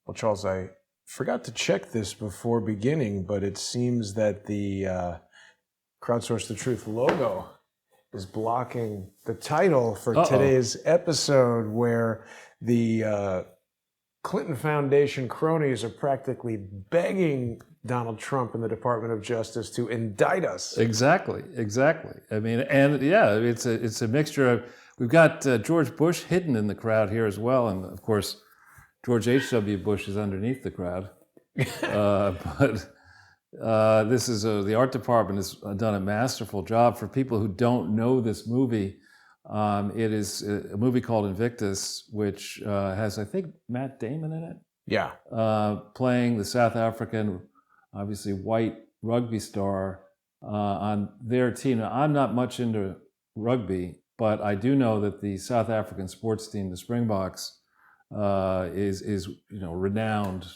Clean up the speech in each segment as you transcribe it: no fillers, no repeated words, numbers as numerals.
Well, Charles, I forgot to check this before beginning, but it seems that the Crowdsource the Truth logo is blocking the title for today's episode, where the Clinton Foundation cronies are practically begging Donald Trump and the Department of Justice to indict us. Exactly. I mean, and yeah, it's a mixture of, we've got George Bush hidden in the crowd here as well, and of course, George H.W. Bush is underneath the crowd. But this is the art department has done a masterful job. For people who don't know this movie, it is a movie called Invictus, which has, I think, Matt Damon in it. Yeah. Playing the South African, obviously white rugby star on their team. Now, I'm not much into rugby, but I do know that the South African sports team, the Springboks, is renowned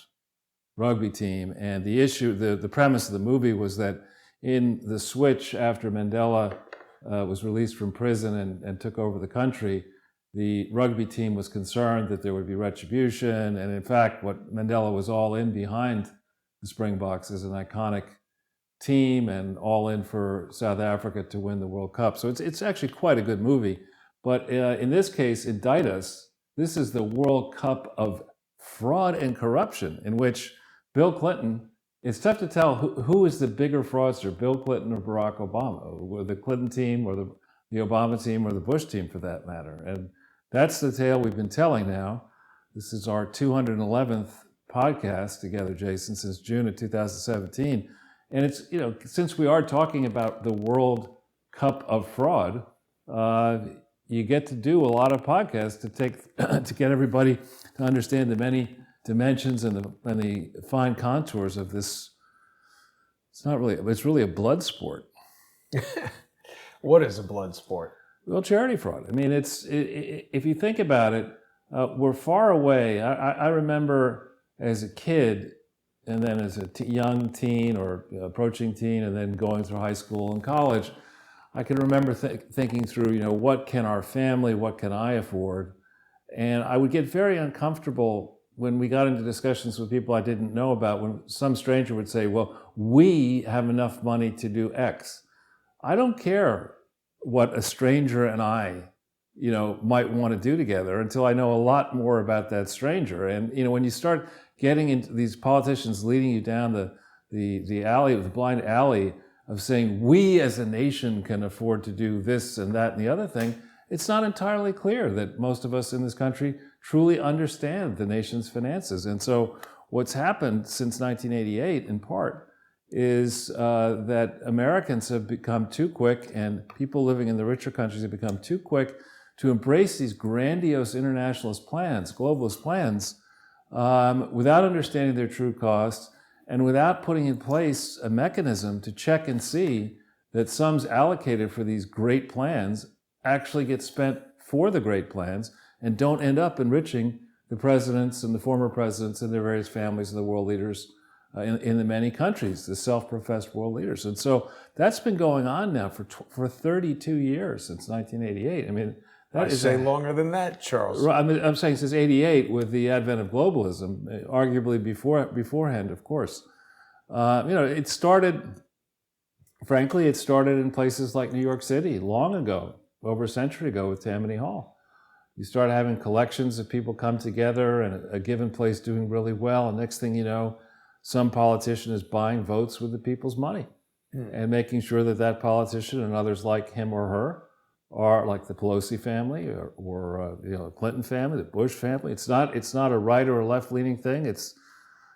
rugby team. And the premise of the movie was that in the switch after Mandela was released from prison and took over the country, the rugby team was concerned that there would be retribution. And in fact, what Mandela was all in behind the Springboks is an iconic team and all in for South Africa to win the World Cup. So it's actually quite a good movie. But in this case, INDICTUS, this is the World Cup of fraud and corruption, in which Bill Clinton, it's tough to tell who is the bigger fraudster, Bill Clinton or Barack Obama, or the Clinton team or the Obama team or the Bush team for that matter. And that's the tale we've been telling now. This is our 211th podcast together, Jason, since June of 2017. And it's, since we are talking about the World Cup of fraud, you get to do a lot of podcasts to get everybody to understand the many dimensions and the fine contours of this. It's really a blood sport. What is a blood sport? Well, charity fraud. I mean, if you think about it, we're far away. I remember as a kid, and then as a young teen or approaching teen, and then going through high school and college, I can remember thinking through, what can our family, what can I afford? And I would get very uncomfortable when we got into discussions with people I didn't know about, when some stranger would say, well, we have enough money to do X. I don't care what a stranger and I, might want to do together until I know a lot more about that stranger. And, when you start getting into these politicians leading you down the alley, the blind alley of saying we as a nation can afford to do this and that and the other thing, it's not entirely clear that most of us in this country truly understand the nation's finances. And so what's happened since 1988, in part, is that Americans have become too quick, and people living in the richer countries have become too quick to embrace these grandiose internationalist plans, globalist plans, without understanding their true cost, and without putting in place a mechanism to check and see that sums allocated for these great plans actually get spent for the great plans and don't end up enriching the presidents and the former presidents and their various families and the world leaders in the many countries, the self-professed world leaders. And so that's been going on now for 32 years, since 1988. I mean, I say longer than that, Charles. I'm saying since '88, with the advent of globalism, arguably beforehand, of course. It started in places like New York City long ago, over a century ago, with Tammany Hall. You start having collections of people come together and a given place doing really well, and next thing you know, some politician is buying votes with the people's money and making sure that politician and others like him or her are like the Pelosi family or Clinton family, the Bush family. It's not a right or a left-leaning thing. It's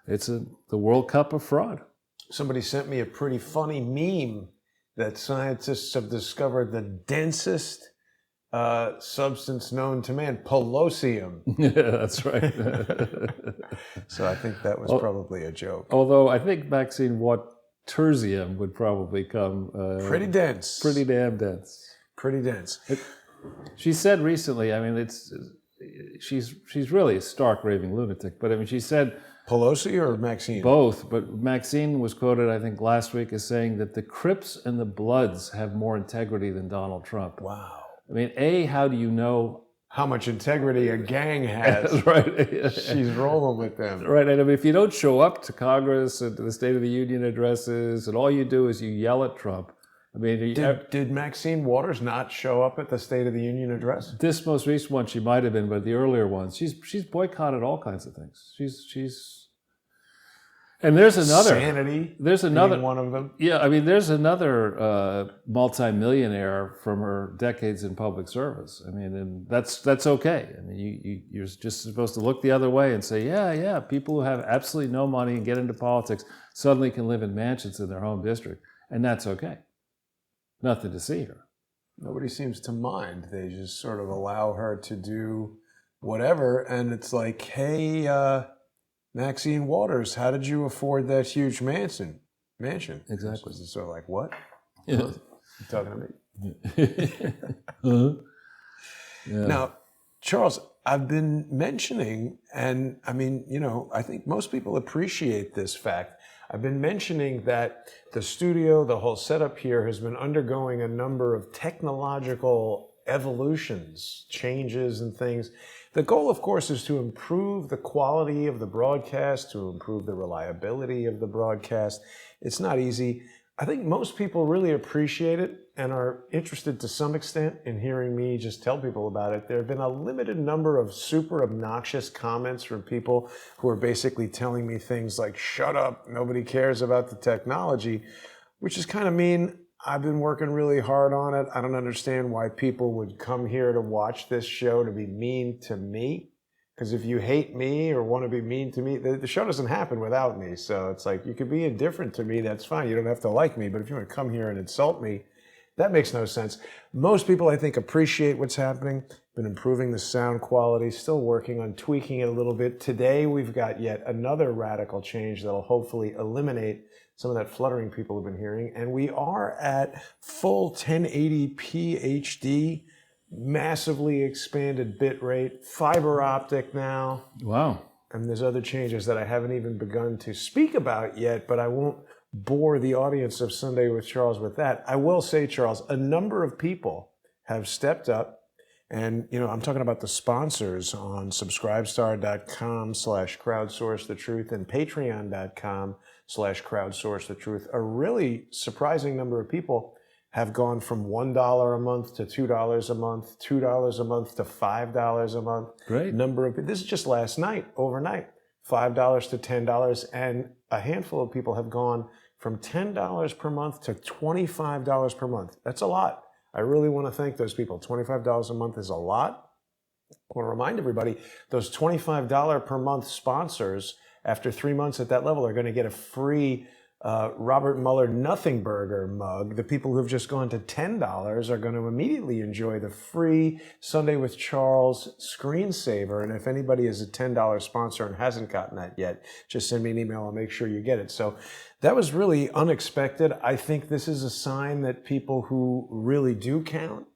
the World Cup of fraud. Somebody sent me a pretty funny meme that scientists have discovered the densest substance known to man, Pelosium. Yeah, that's right. So I think that was probably a joke. Although I think Maxine Terzium would probably come pretty dense. Pretty damn dense. Pretty dense. She said recently, I mean, she's really a stark raving lunatic, but I mean, she said... Pelosi or Maxine? Both, but Maxine was quoted, I think, last week as saying that the Crips and the Bloods have more integrity than Donald Trump. Wow. I mean, A, how do you know how much integrity a gang has. Right. She's rolling with them. Right. And I mean, if you don't show up to Congress and to the State of the Union addresses, and all you do is you yell at Trump. I mean, did Maxine Waters not show up at the State of the Union address? This most recent one, she might have been, but the earlier ones, she's boycotted all kinds of things. She's, and there's another Sanity. There's another one of them. Yeah, I mean, there's another multimillionaire from her decades in public service. I mean, and that's okay. I mean, you're just supposed to look the other way and say, yeah, people who have absolutely no money and get into politics suddenly can live in mansions in their home district, and that's okay. Nothing to see here. Nobody seems to mind. They just sort of allow her to do whatever. And it's like, hey, Maxine Waters, how did you afford that huge mansion? Exactly. It's sort of like, what? Yeah. Huh? You talking to me? Yeah. Now, Charles, I've been mentioning, and I mean, I think most people appreciate this fact. I've been mentioning that the studio, the whole setup here, has been undergoing a number of technological evolutions, changes and things. The goal, of course, is to improve the quality of the broadcast, to improve the reliability of the broadcast. It's not easy. I think most people really appreciate it and are interested to some extent in hearing me just tell people about it. There have been a limited number of super obnoxious comments from people who are basically telling me things like, shut up, nobody cares about the technology, which is kind of mean. I've been working really hard on it. I don't understand why people would come here to watch this show to be mean to me. Because if you hate me or want to be mean to me, the show doesn't happen without me. So it's like, you could be indifferent to me, that's fine. You don't have to like me. But if you want to come here and insult me, that makes no sense. Most people, I think, appreciate what's happening. Been improving the sound quality, still working on tweaking it a little bit. Today, we've got yet another radical change that'll hopefully eliminate some of that fluttering people have been hearing. And we are at full 1080p HD, massively expanded bit rate, fiber optic now. Wow. And there's other changes that I haven't even begun to speak about yet, but I won't bore the audience of Sunday with Charles with that. I will say, Charles, a number of people have stepped up. And, I'm talking about the sponsors on subscribestar.com/crowdsourcethetruth and patreon.com/crowdsourcethetruth. A really surprising number of people have gone from $1 a month to $2 a month, $2 a month to $5 a month. Great. This is just last night, overnight, $5 to $10. And a handful of people have gone from $10 per month to $25 per month. That's a lot. I really want to thank those people. $25 a month is a lot. I want to remind everybody, those $25 per month sponsors, after 3 months at that level, are going to get a free Robert Mueller Nothing Burger mug. The people who've just gone to $10 are going to immediately enjoy the free Sunday with Charles screensaver. And if anybody is a $10 sponsor and hasn't gotten that yet, just send me an email. I'll make sure you get it. So that was really unexpected. I think this is a sign that people who really do count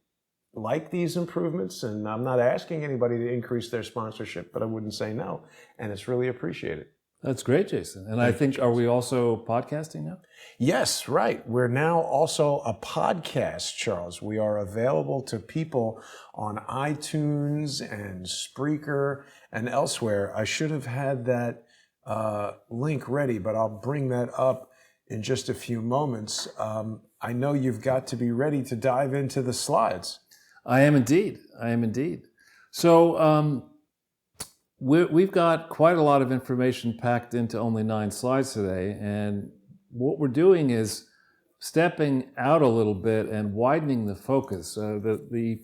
like these improvements. And I'm not asking anybody to increase their sponsorship, but I wouldn't say no. And it's really appreciated. That's great, Jason. And I think, are we also podcasting now? Yes, right. We're now also a podcast, Charles. We are available to people on iTunes and Spreaker and elsewhere. I should have had that link ready, but I'll bring that up in just a few moments. I know you've got to be ready to dive into the slides. I am indeed. So, we've got quite a lot of information packed into only 9 slides today, and what we're doing is stepping out a little bit and widening the focus. The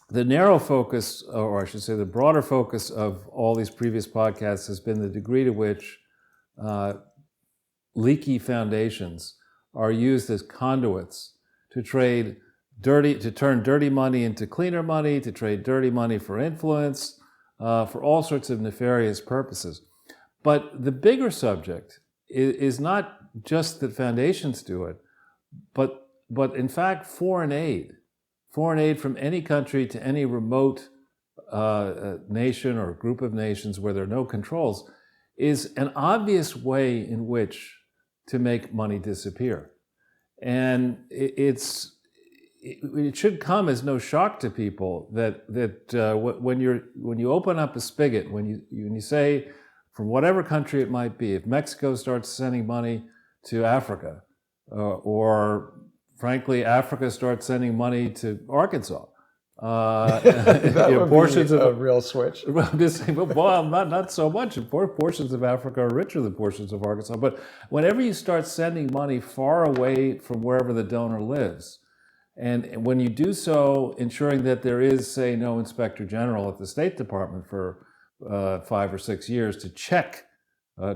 narrow focus, or I should say the broader focus of all these previous podcasts has been the degree to which leaky foundations are used as conduits to turn dirty money into cleaner money, to trade dirty money for influence, for all sorts of nefarious purposes. But the bigger subject is not just that foundations do it, but in fact foreign aid from any country to any remote nation or group of nations where there are no controls is an obvious way in which to make money disappear. And it's it should come as no shock to people that when you open up a spigot, when you say, from whatever country it might be, if Mexico starts sending money to Africa, or frankly Africa starts sending money to Arkansas, that would portions be a real switch. I'm just saying, well, not so much. Portions of Africa are richer than portions of Arkansas. But whenever you start sending money far away from wherever the donor lives, and when you do so, ensuring that there is, say, no inspector general at the State Department for 5 or 6 years to check,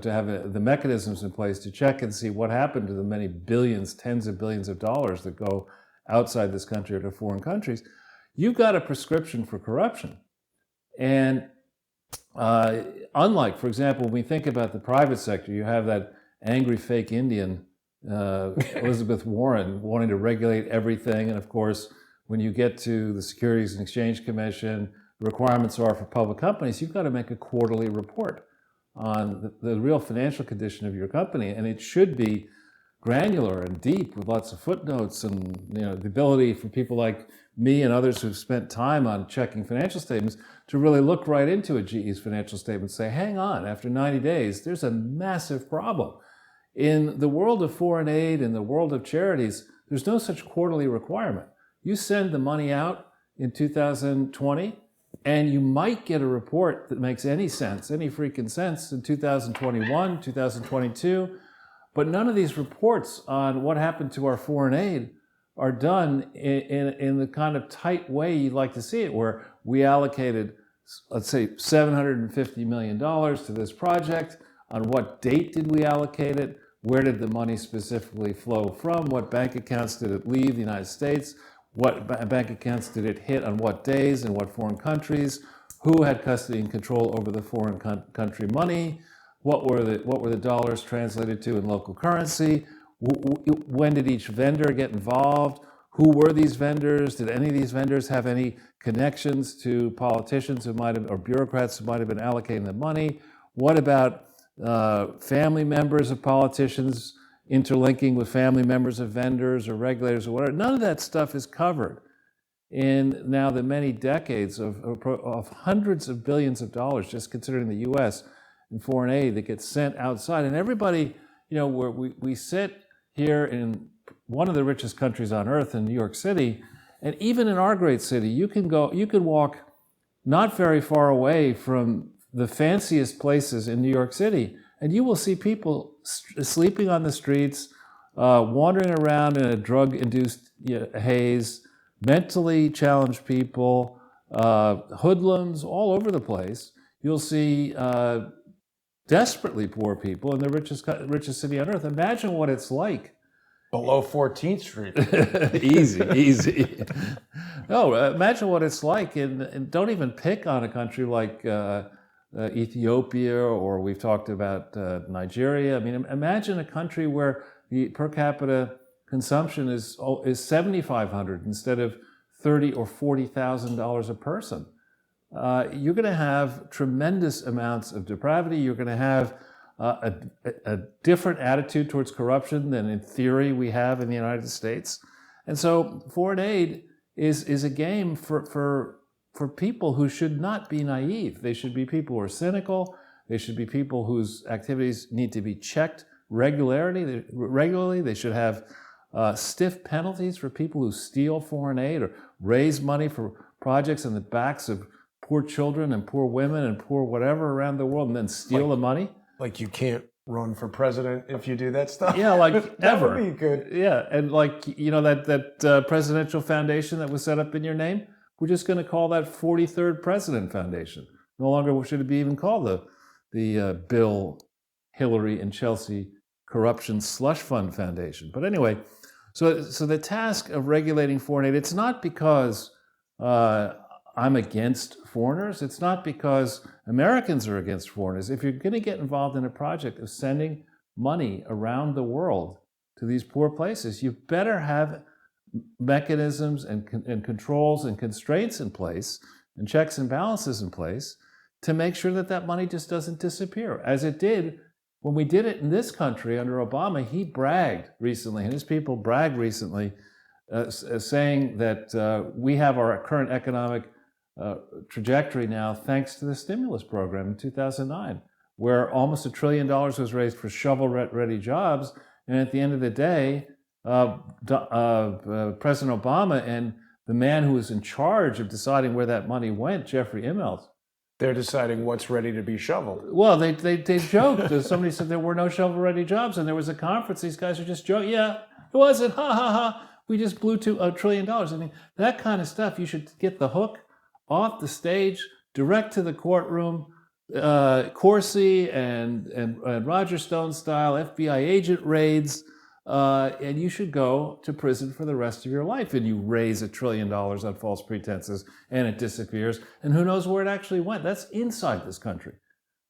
to have the mechanisms in place to check and see what happened to the many billions, tens of billions of dollars that go outside this country or to foreign countries, you've got a prescription for corruption. And unlike, for example, when we think about the private sector, you have that angry fake Indian, Elizabeth Warren, wanting to regulate everything. And of course, when you get to the Securities and Exchange Commission, the requirements are for public companies, you've got to make a quarterly report on the real financial condition of your company. And it should be granular and deep with lots of footnotes, and the ability for people like me and others who've spent time on checking financial statements to really look right into a GE's financial statement and say, hang on, after 90 days, there's a massive problem. In the world of foreign aid, in the world of charities, there's no such quarterly requirement. You send the money out in 2020, and you might get a report that makes any sense, any freaking sense, in 2021, 2022, but none of these reports on what happened to our foreign aid are done in the kind of tight way you'd like to see it, where we allocated, let's say, $750 million to this project. On what date did we allocate it? Where did the money specifically flow from? What bank accounts did it leave the United States? What bank accounts did it hit on what days and what foreign countries? Who had custody and control over the foreign country money? What were the dollars translated to in local currency? When did each vendor get involved? Who were these vendors? Did any of these vendors have any connections to politicians who might have, or bureaucrats who might have been allocating the money? What about family members of politicians interlinking with family members of vendors or regulators or whatever? None of that stuff is covered in now the many decades of hundreds of billions of dollars, just considering the U.S. in foreign aid that gets sent outside. And everybody, where we sit here in one of the richest countries on earth in New York City, and even in our great city, you can walk not very far away from the fanciest places in New York City, and you will see people sleeping on the streets, wandering around in a drug-induced haze, mentally challenged people, hoodlums all over the place. You'll see desperately poor people in the richest city on earth. Imagine what it's like. Below 14th Street. Easy. No, imagine what it's like, and don't even pick on a country like Ethiopia, or we've talked about Nigeria. I mean, imagine a country where the per capita consumption is $7,500 instead of $30,000 or $40,000 a person. You're going to have tremendous amounts of depravity. You're going to have a different attitude towards corruption than in theory we have in the United States. And so foreign aid is a game for people who should not be naive. They should be people who are cynical. They should be people whose activities need to be checked regularly. They should have stiff penalties for people who steal foreign aid or raise money for projects on the backs of poor children and poor women and poor whatever around the world, and then steal the money. Like you can't run for president if you do that stuff? Yeah, like that ever. would be good. Yeah, and like, that presidential foundation that was set up in your name, we're just going to call that 43rd President Foundation. No longer should it be even called the Bill, Hillary, and Chelsea Corruption Slush Fund Foundation. But anyway, so the task of regulating foreign aid, it's not because I'm against foreigners. It's not because Americans are against foreigners. If you're going to get involved in a project of sending money around the world to these poor places, you better have mechanisms and controls and constraints in place and checks and balances in place to make sure that money just doesn't disappear, as it did when we did it in this country under Obama. He bragged recently, and his people bragged recently, saying that we have our current economic trajectory now thanks to the stimulus program in 2009, where almost $1 trillion was raised for shovel-ready jobs. And at the end of the day, President Obama and the man who was in charge of deciding where that money went, Jeffrey Immelt, they're deciding what's ready to be shoveled. Well, they joked. Somebody said there were no shovel-ready jobs, and there was a conference. These guys are just joking. Yeah, it wasn't. Ha, ha, ha. We just blew $1 trillion. I mean, that kind of stuff, you should get the hook off the stage, direct to the courtroom, Corsi and Roger Stone style FBI agent raids, and you should go to prison for the rest of your life. And you raise $1 trillion on false pretenses, and it disappears, and who knows where it actually went. That's inside this country.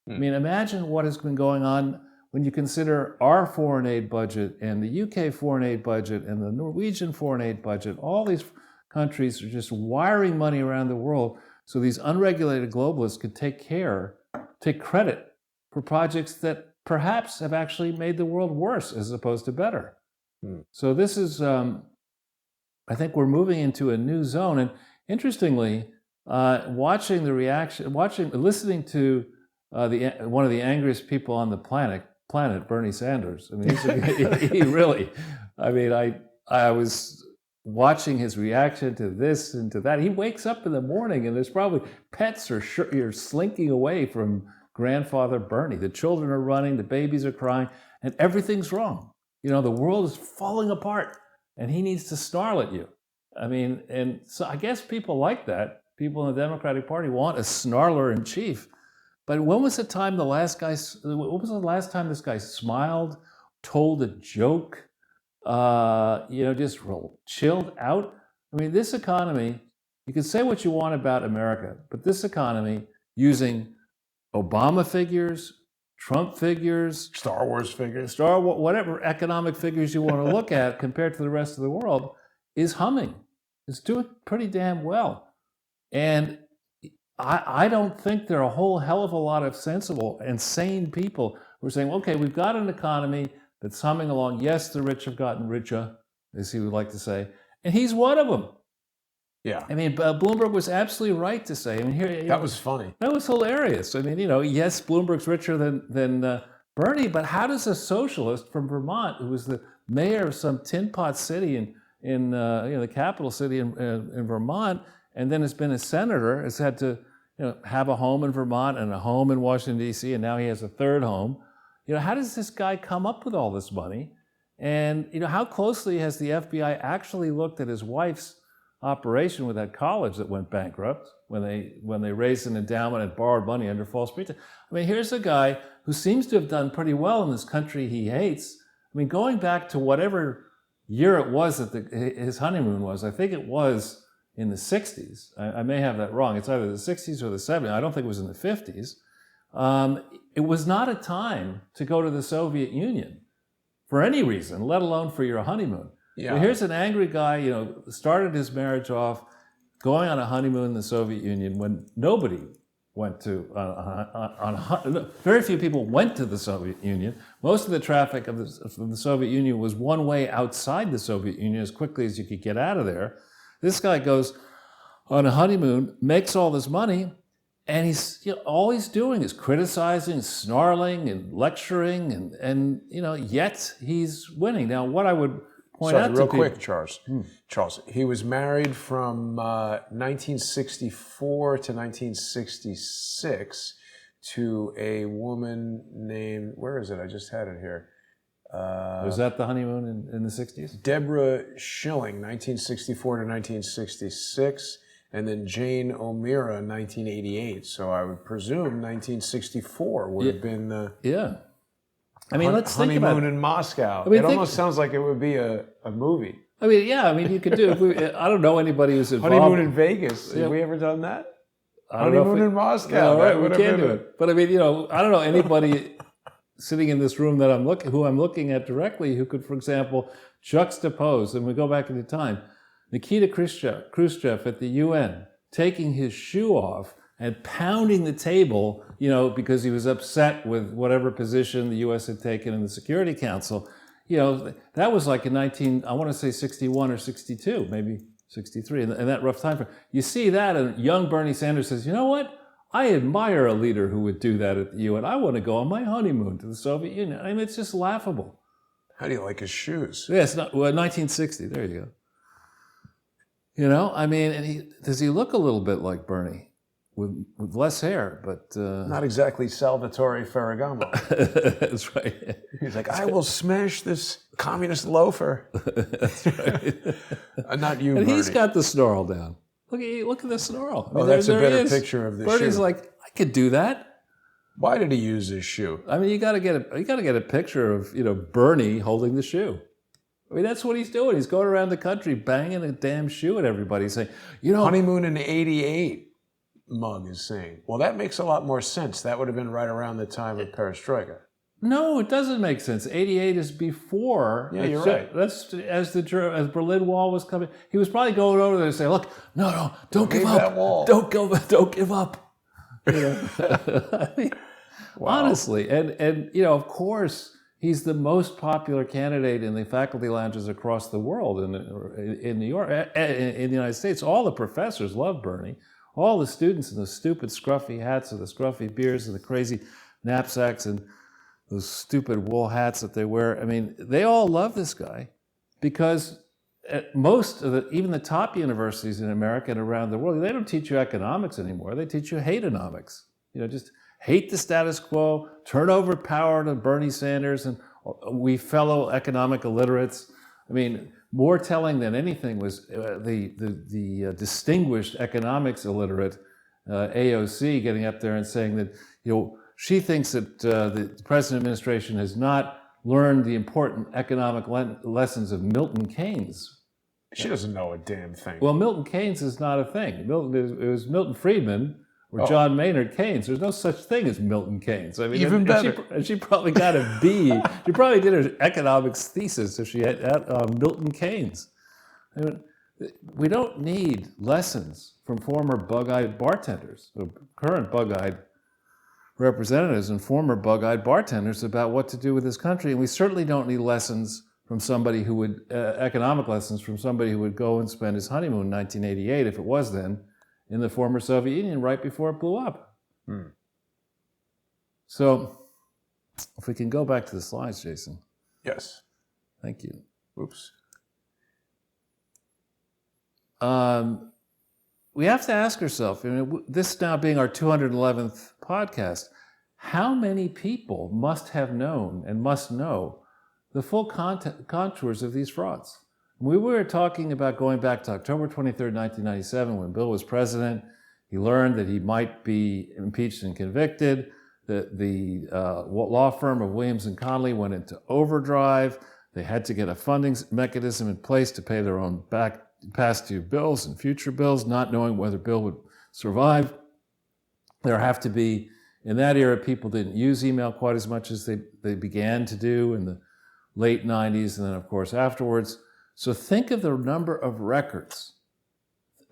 I mean, imagine what has been going on when you consider our foreign aid budget and the UK foreign aid budget and the Norwegian foreign aid budget. All these countries are just wiring money around the world so these unregulated globalists could take credit for projects that perhaps have actually made the world worse as opposed to better. So this is, I think we're moving into a new zone. And interestingly, listening to one of the angriest people on the planet, Bernie Sanders. I mean, he really, I mean, I was watching his reaction to this and to that. He wakes up in the morning and there's probably pets you're slinking away from grandfather Bernie. The children are running, the babies are crying, and everything's wrong. You know, the world is falling apart and he needs to snarl at you. I mean, and so I guess people like that. People in the Democratic Party want a snarler in chief. But when was the last time this guy smiled, told a joke, just chilled out? I mean, this economy, you can say what you want about America, but this economy, using Obama figures, Trump figures, Star Wars figures, whatever economic figures you want to look at compared to the rest of the world, is humming. It's doing pretty damn well. And I don't think there are a whole hell of a lot of sensible and sane people who are saying, okay, we've got an economy that's humming along. Yes, the rich have gotten richer, as he would like to say, and he's one of them. Yeah. I mean, Bloomberg was absolutely right to say. I mean, that was funny. That was hilarious. I mean, yes, Bloomberg's richer than Bernie, but how does a socialist from Vermont, who was the mayor of some tin pot city in the capital city in Vermont, and then has been a senator, has had to have a home in Vermont and a home in Washington, D.C., and now he has a third home. How does this guy come up with all this money? And how closely has the FBI actually looked at his wife's operation with that college that went bankrupt when they raised an endowment and borrowed money under false pretense? I mean, here's a guy who seems to have done pretty well in this country he hates. I mean, going back to whatever year it was that his honeymoon was, I think it was in the 60s. I may have that wrong. It's either the 60s or the 70s. I don't think it was in the 50s. It was not a time to go to the Soviet Union for any reason, let alone for your honeymoon. Yeah. So here's an angry guy, started his marriage off going on a honeymoon in the Soviet Union when nobody went to, very few people went to the Soviet Union. Most of the traffic from the Soviet Union was one way outside the Soviet Union as quickly as you could get out of there. This guy goes on a honeymoon, makes all this money, and he's all he's doing is criticizing, snarling, and lecturing, and yet he's winning. Now, what I would point out to real people, quick, Charles, he was married from 1964 to 1966 to a woman named, where is it? I just had it here. Was that the honeymoon in the 60s? Deborah Schilling, 1964 to 1966, and then Jane O'Meara, 1988. So I would presume 1964 would have been the I mean, let's think about honeymoon in Moscow. I mean, it almost sounds like it would be a movie. I mean, you could do. I don't know anybody who's involved. Honeymoon in Vegas. Have we ever done that? Honeymoon in Moscow. Yeah, right, we can do it. But I mean, I don't know anybody sitting in this room that who I'm looking at directly, who could, for example, juxtapose, and we go back into time, Nikita Khrushchev at the UN taking his shoe off and pounding the table, because he was upset with whatever position the U.S. had taken in the Security Council. that was like in I want to say 61 or 62, maybe 63, in that rough time frame. You see that, and young Bernie Sanders says, you know what? I admire a leader who would do that at the UN. I want to go on my honeymoon to the Soviet Union. I mean, it's just laughable. How do you like his shoes? Yes, 1960. There you go. I mean, does he look a little bit like Bernie with less hair? But not exactly Salvatore Ferragamo. That's right. He's like, I will smash this communist loafer. That's right. Not you, and Bernie. He's got the snarl down. Look at the snarl. I mean, that's a better picture of the shoe. Bernie's like, I could do that. Why did he use his shoe? I mean, you got to get a picture of Bernie holding the shoe. I mean, that's what he's doing. He's going around the country banging a damn shoe at everybody, saying, honeymoon in '88. Mug is saying, well, that makes a lot more sense. That would have been right around the time of Perestroika. No, it doesn't make sense. '88 is before. Yeah, you're right. That's as Berlin Wall was coming. He was probably going over there to say, "Look, no, don't give up. That wall. Don't give up." I mean, wow. Honestly, and of course, he's the most popular candidate in the faculty lounges across the world. In New York, in the United States, all the professors love Bernie. All the students in the stupid scruffy hats and the scruffy beards and the crazy knapsacks and those stupid wool hats that they wear. I mean, they all love this guy because at most of even the top universities in America and around the world, they don't teach you economics anymore. They teach you hate-onomics. Just hate the status quo, turn over power to Bernie Sanders and we fellow economic illiterates. I mean, more telling than anything was the distinguished economics illiterate AOC getting up there and saying that she thinks that the present administration has not learned the important economic lessons of Milton Keynes. She doesn't know a damn thing. Well, Milton Keynes is not a thing. It was Milton Friedman or John Maynard Keynes. There's no such thing as Milton Keynes. I mean, even better. She probably got a B. She probably did her economics thesis if she had Milton Keynes. I mean, we don't need lessons from former bug-eyed bartenders, or current bug-eyed representatives and former bug-eyed bartenders about what to do with this country. And we certainly don't need lessons from somebody who would, economic lessons from somebody who would go and spend his honeymoon in 1988, if it was then, in the former Soviet Union right before it blew up. So, if we can go back to the slides, Jason. Yes. Thank you. Oops. We have to ask ourselves, this now being our 211th podcast, how many people must have known and must know the full contours of these frauds? We were talking about going back to October 23rd, 1997, when Bill was president. He learned that he might be impeached and convicted. The law firm of Williams and Connolly went into overdrive. They had to get a funding mechanism in place to pay their own past due bills and future bills, not knowing whether Bill would survive. There have to be, in that era, people didn't use email quite as much as they began to do in the late 90s and then, of course, afterwards. So think of the number of records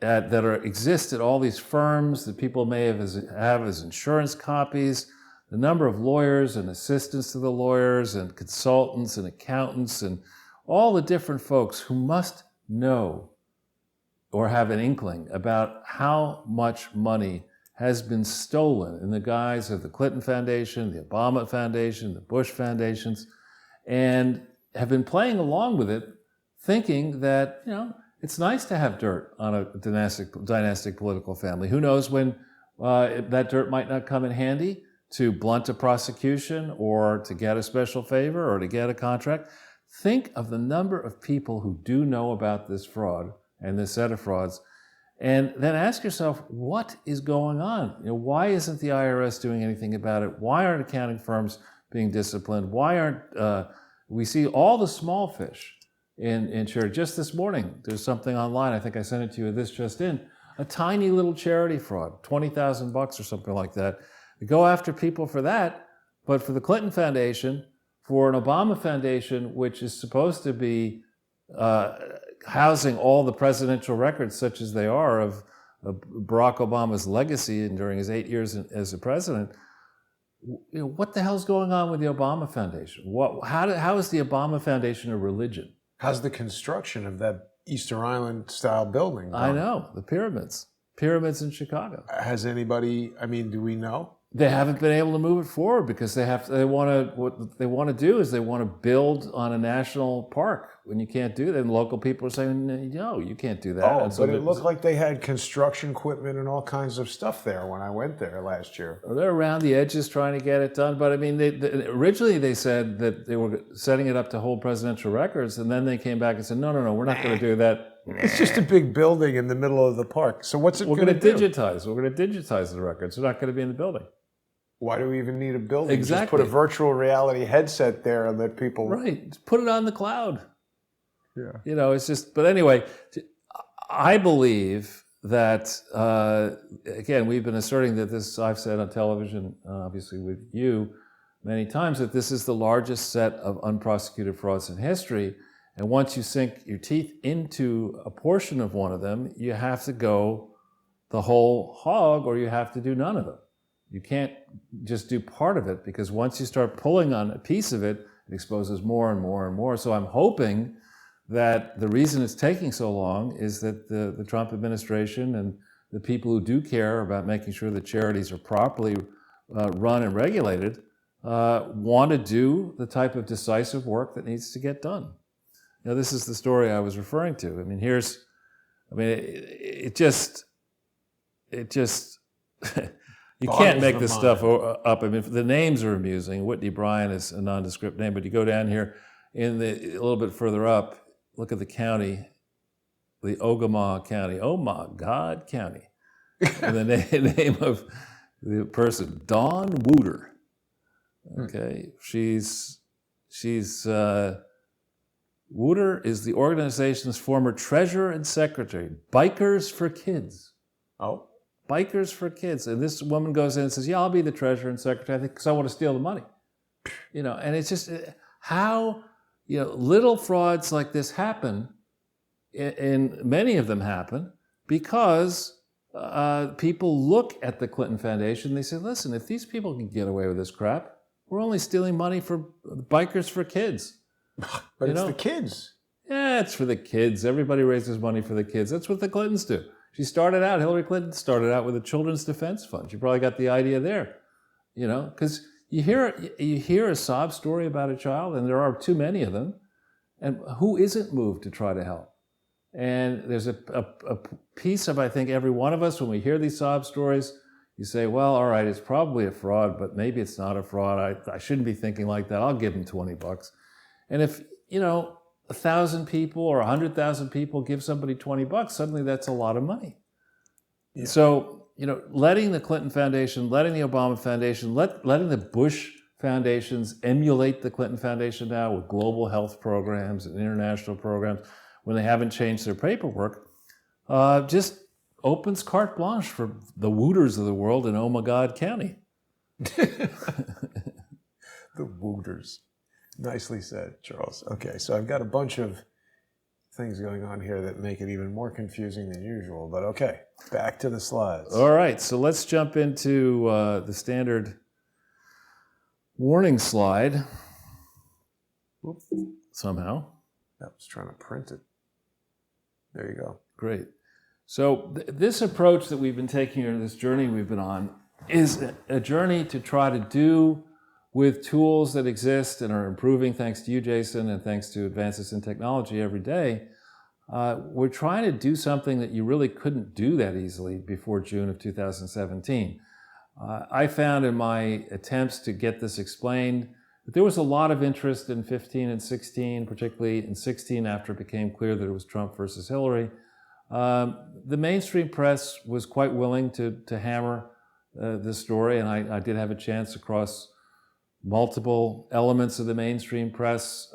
that exist at all these firms that people may have as insurance copies, the number of lawyers and assistants to the lawyers and consultants and accountants and all the different folks who must know or have an inkling about how much money has been stolen in the guise of the Clinton Foundation, the Obama Foundation, the Bush Foundations, and have been playing along with it, thinking that, it's nice to have dirt on a dynastic political family. Who knows when that dirt might not come in handy to blunt a prosecution or to get a special favor or to get a contract. Think of the number of people who do know about this fraud and this set of frauds, and then ask yourself, what is going on? Why isn't the IRS doing anything about it? Why aren't accounting firms being disciplined? Why aren't we see all the small fish in charity? Just this morning, there's something online, I think I sent it to you, this just in, a tiny little charity fraud, $20,000 or something like that. We go after people for that, but for the Clinton Foundation, for an Obama Foundation, which is supposed to be housing all the presidential records, such as they are, of Barack Obama's legacy and during his 8 years as a president, what the hell's going on with the Obama Foundation? How is the Obama Foundation a religion? How's the construction of that Easter Island style building going? I know, the pyramids in Chicago. Has anybody, I mean, do we know? They haven't been able to move it forward because what they want to do is they want to build on a national park when you can't do that. And local people are saying, no, you can't do that. Oh, but it looked like they had construction equipment and all kinds of stuff there when I went there last year. They're around the edges trying to get it done. But I mean, originally they said that they were setting it up to hold presidential records. And then they came back and said, no, we're not going to do that. It's just a big building in the middle of the park. So what's it going to do? We're going to digitize the records. They're not going to be in the building. Why do we even need a building? Exactly. Just put a virtual reality headset there and let people... Right. Just put it on the cloud. Yeah. It's just... But anyway, I believe that, again, we've been asserting that this, I've said on television, obviously with you, many times, that this is the largest set of unprosecuted frauds in history. And once you sink your teeth into a portion of one of them, you have to go the whole hog or you have to do none of them. You can't just do part of it because once you start pulling on a piece of it, it exposes more and more and more. So I'm hoping that the reason it's taking so long is that the Trump administration and the people who do care about making sure that charities are properly run and regulated want to do the type of decisive work that needs to get done. This is the story I was referring to. I mean, it just you can't make this stuff up. I mean, the names are amusing. Whitney Bryan is a nondescript name, but you go down here a little bit further up, look at the county, the Ogama County. Oh my God, county. And the name of the person, Dawn Wooter. Okay, she's Wooter is the organization's former treasurer and secretary, Bikers for Kids. Oh. Bikers for Kids. And this woman goes in and says, I'll be the treasurer and secretary, I think, because I want to steal the money. And it's just how, little frauds like this happen, and many of them happen because people look at the Clinton Foundation and they say, listen, if these people can get away with this crap, we're only stealing money for Bikers for Kids. But it's the kids. Yeah, it's for the kids. Everybody raises money for the kids. That's what the Clintons do. Hillary Clinton started out with a children's defense fund. She probably got the idea there, because you hear a sob story about a child, and there are too many of them, and who isn't moved to try to help? And there's a piece of, I think, every one of us, when we hear these sob stories, you say, well, all right, it's probably a fraud, but maybe it's not a fraud. I shouldn't be thinking like that. I'll give him $20. And if, 1,000 people or 100,000 people give somebody $20, suddenly that's a lot of money. Yeah. So, letting the Clinton Foundation, letting the Obama Foundation, letting the Bush foundations emulate the Clinton Foundation now with global health programs and international programs when they haven't changed their paperwork, just opens carte blanche for the Wooters of the world in Oh My God County. The Wooters. Nicely said, Charles. Okay, so I've got a bunch of things going on here that make it even more confusing than usual, but okay, back to the slides. All right, so let's jump into the standard warning slide. Whoops. Somehow. I was trying to print it. There you go. Great. So this approach that we've been taking, or this journey we've been on, is a journey to try to do with tools that exist and are improving thanks to you, Jason, and thanks to advances in technology every day. We're trying to do something that you really couldn't do that easily before June of 2017. I found in my attempts to get this explained that there was a lot of interest in 15 and 16, particularly in 16 after it became clear that it was Trump versus Hillary. The mainstream press was quite willing to hammer this story, and I did have a chance across multiple elements of the mainstream press,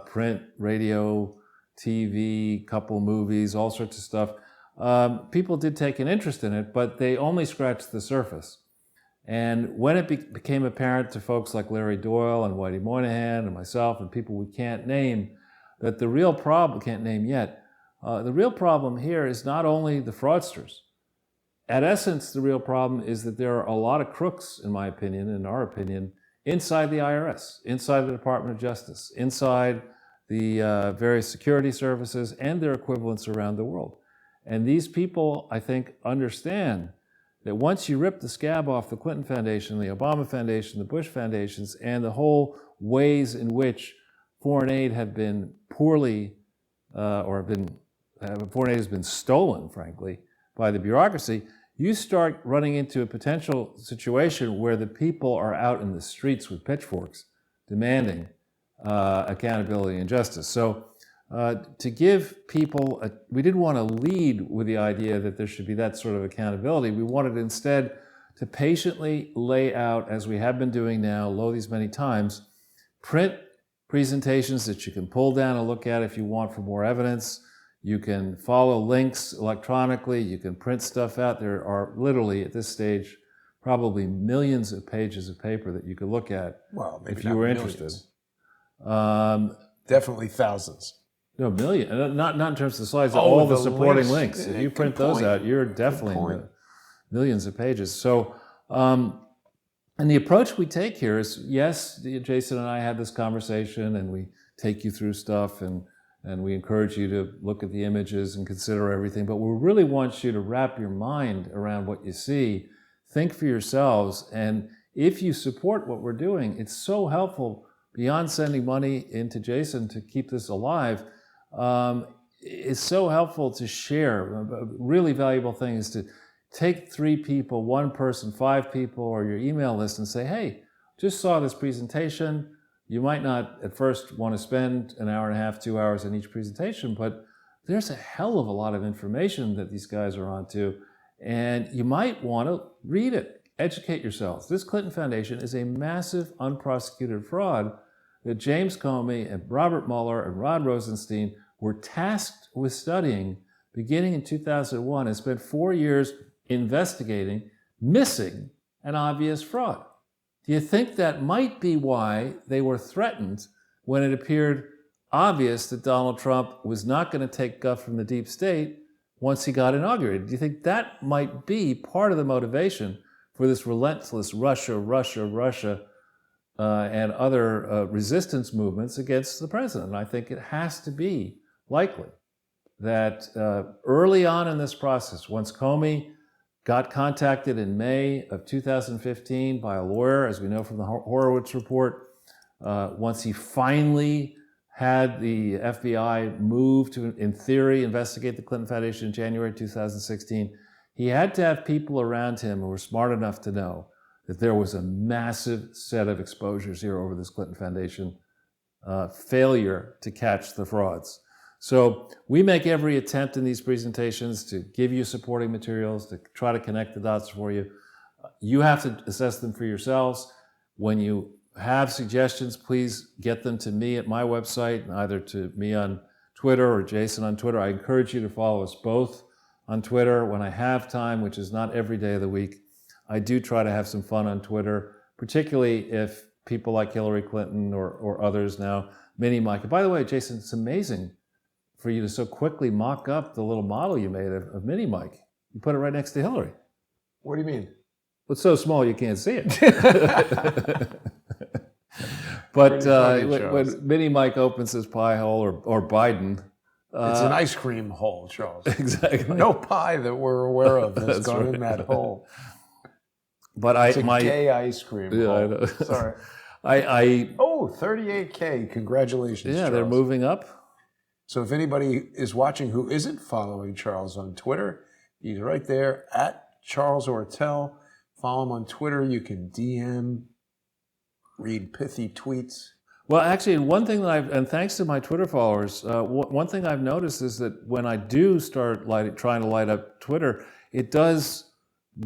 print, radio, TV, couple movies, all sorts of stuff. People did take an interest in it, but they only scratched the surface. And when it became apparent to folks like Larry Doyle and Whitey Moynihan and myself and people we can't name, that the real problem, can't name yet, the real problem here is not only the fraudsters at essence, the real problem is that there are a lot of crooks, in my opinion, in our opinion, inside the IRS, inside the Department of Justice, inside the various security services and their equivalents around the world. And these people, I think, understand that once you rip the scab off the Clinton Foundation, the Obama Foundation, the Bush Foundations, and the whole ways in which foreign aid have been poorly, foreign aid has been stolen, frankly, by the bureaucracy, you start running into a potential situation where the people are out in the streets with pitchforks demanding accountability and justice. So to give people, we didn't want to lead with the idea that there should be that sort of accountability. We wanted instead to patiently lay out, as we have been doing now, these many times, print presentations that you can pull down and look at if you want for more evidence. You can follow links electronically. You can print stuff out. There are literally, at this stage, probably millions of pages of paper that you could look at if you were interested. Definitely thousands. No, million. Not in terms of the slides, all the supporting links. If you print those out, you're definitely in the millions of pages. So, and the approach we take here is, yes, Jason and I had this conversation, and we take you through stuff, and we encourage you to look at the images and consider everything, but we really want you to wrap your mind around what you see, think for yourselves, and if you support what we're doing, it's so helpful beyond sending money into Jason to keep this alive. It's so helpful to share. A really valuable thing is to take 3 people, 1 person, 5 people, or your email list and say, hey, just saw this presentation. You might not at first want to spend an hour and a half, 2 hours on each presentation, but there's a hell of a lot of information that these guys are onto, and you might want to read it, educate yourselves. This Clinton Foundation is a massive unprosecuted fraud that James Comey and Robert Mueller and Rod Rosenstein were tasked with studying beginning in 2001 and spent 4 years investigating, missing an obvious fraud. Do you think that might be why they were threatened when it appeared obvious that Donald Trump was not going to take guff from the deep state once he got inaugurated? Do you think that might be part of the motivation for this relentless Russia, and other resistance movements against the president? And I think it has to be likely that early on in this process, once Comey got contacted in May of 2015 by a lawyer, as we know from the Horowitz report, once he finally had the FBI move to, in theory, investigate the Clinton Foundation in January 2016, he had to have people around him who were smart enough to know that there was a massive set of exposures here over this Clinton Foundation failure to catch the frauds. So we make every attempt in these presentations to give you supporting materials, to try to connect the dots for you. You have to assess them for yourselves. When you have suggestions, please get them to me at my website, either to me on Twitter or Jason on Twitter. I encourage you to follow us both on Twitter when I have time, which is not every day of the week. I do try to have some fun on Twitter, particularly if people like Hillary Clinton or others now, Mini Mike. By the way, Jason, it's amazing for you to so quickly mock up the little model you made of Mini Mike. You put it right next to Hillary. What do you mean? It's so small you can't see it. But when Mini Mike opens his pie hole, or Biden, it's an ice cream hole, Charles. Exactly. No pie that we're aware of has gone in that hole. But it's a gay ice cream hole. I know. Sorry. 38K. Congratulations, yeah, Charles. They're moving up. So if anybody is watching who isn't following Charles on Twitter, he's right there at Charles Ortel. Follow him on Twitter. You can DM, read pithy tweets. Well, actually, one thing that and thanks to my Twitter followers, one thing I've noticed is that when I do start trying to light up Twitter, it does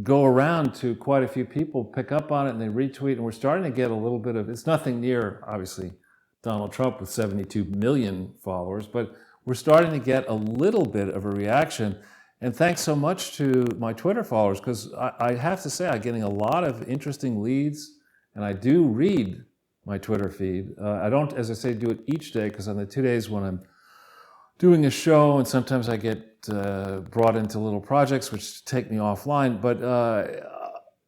go around to quite a few people, pick up on it, and they retweet, and we're starting to get a little bit of, it's nothing near, obviously, Donald Trump with 72 million followers, but we're starting to get a little bit of a reaction. And thanks so much to my Twitter followers, because I have to say I'm getting a lot of interesting leads, and I do read my Twitter feed. I don't, as I say, do it each day, because on the 2 days when I'm doing a show, and sometimes I get brought into little projects which take me offline. But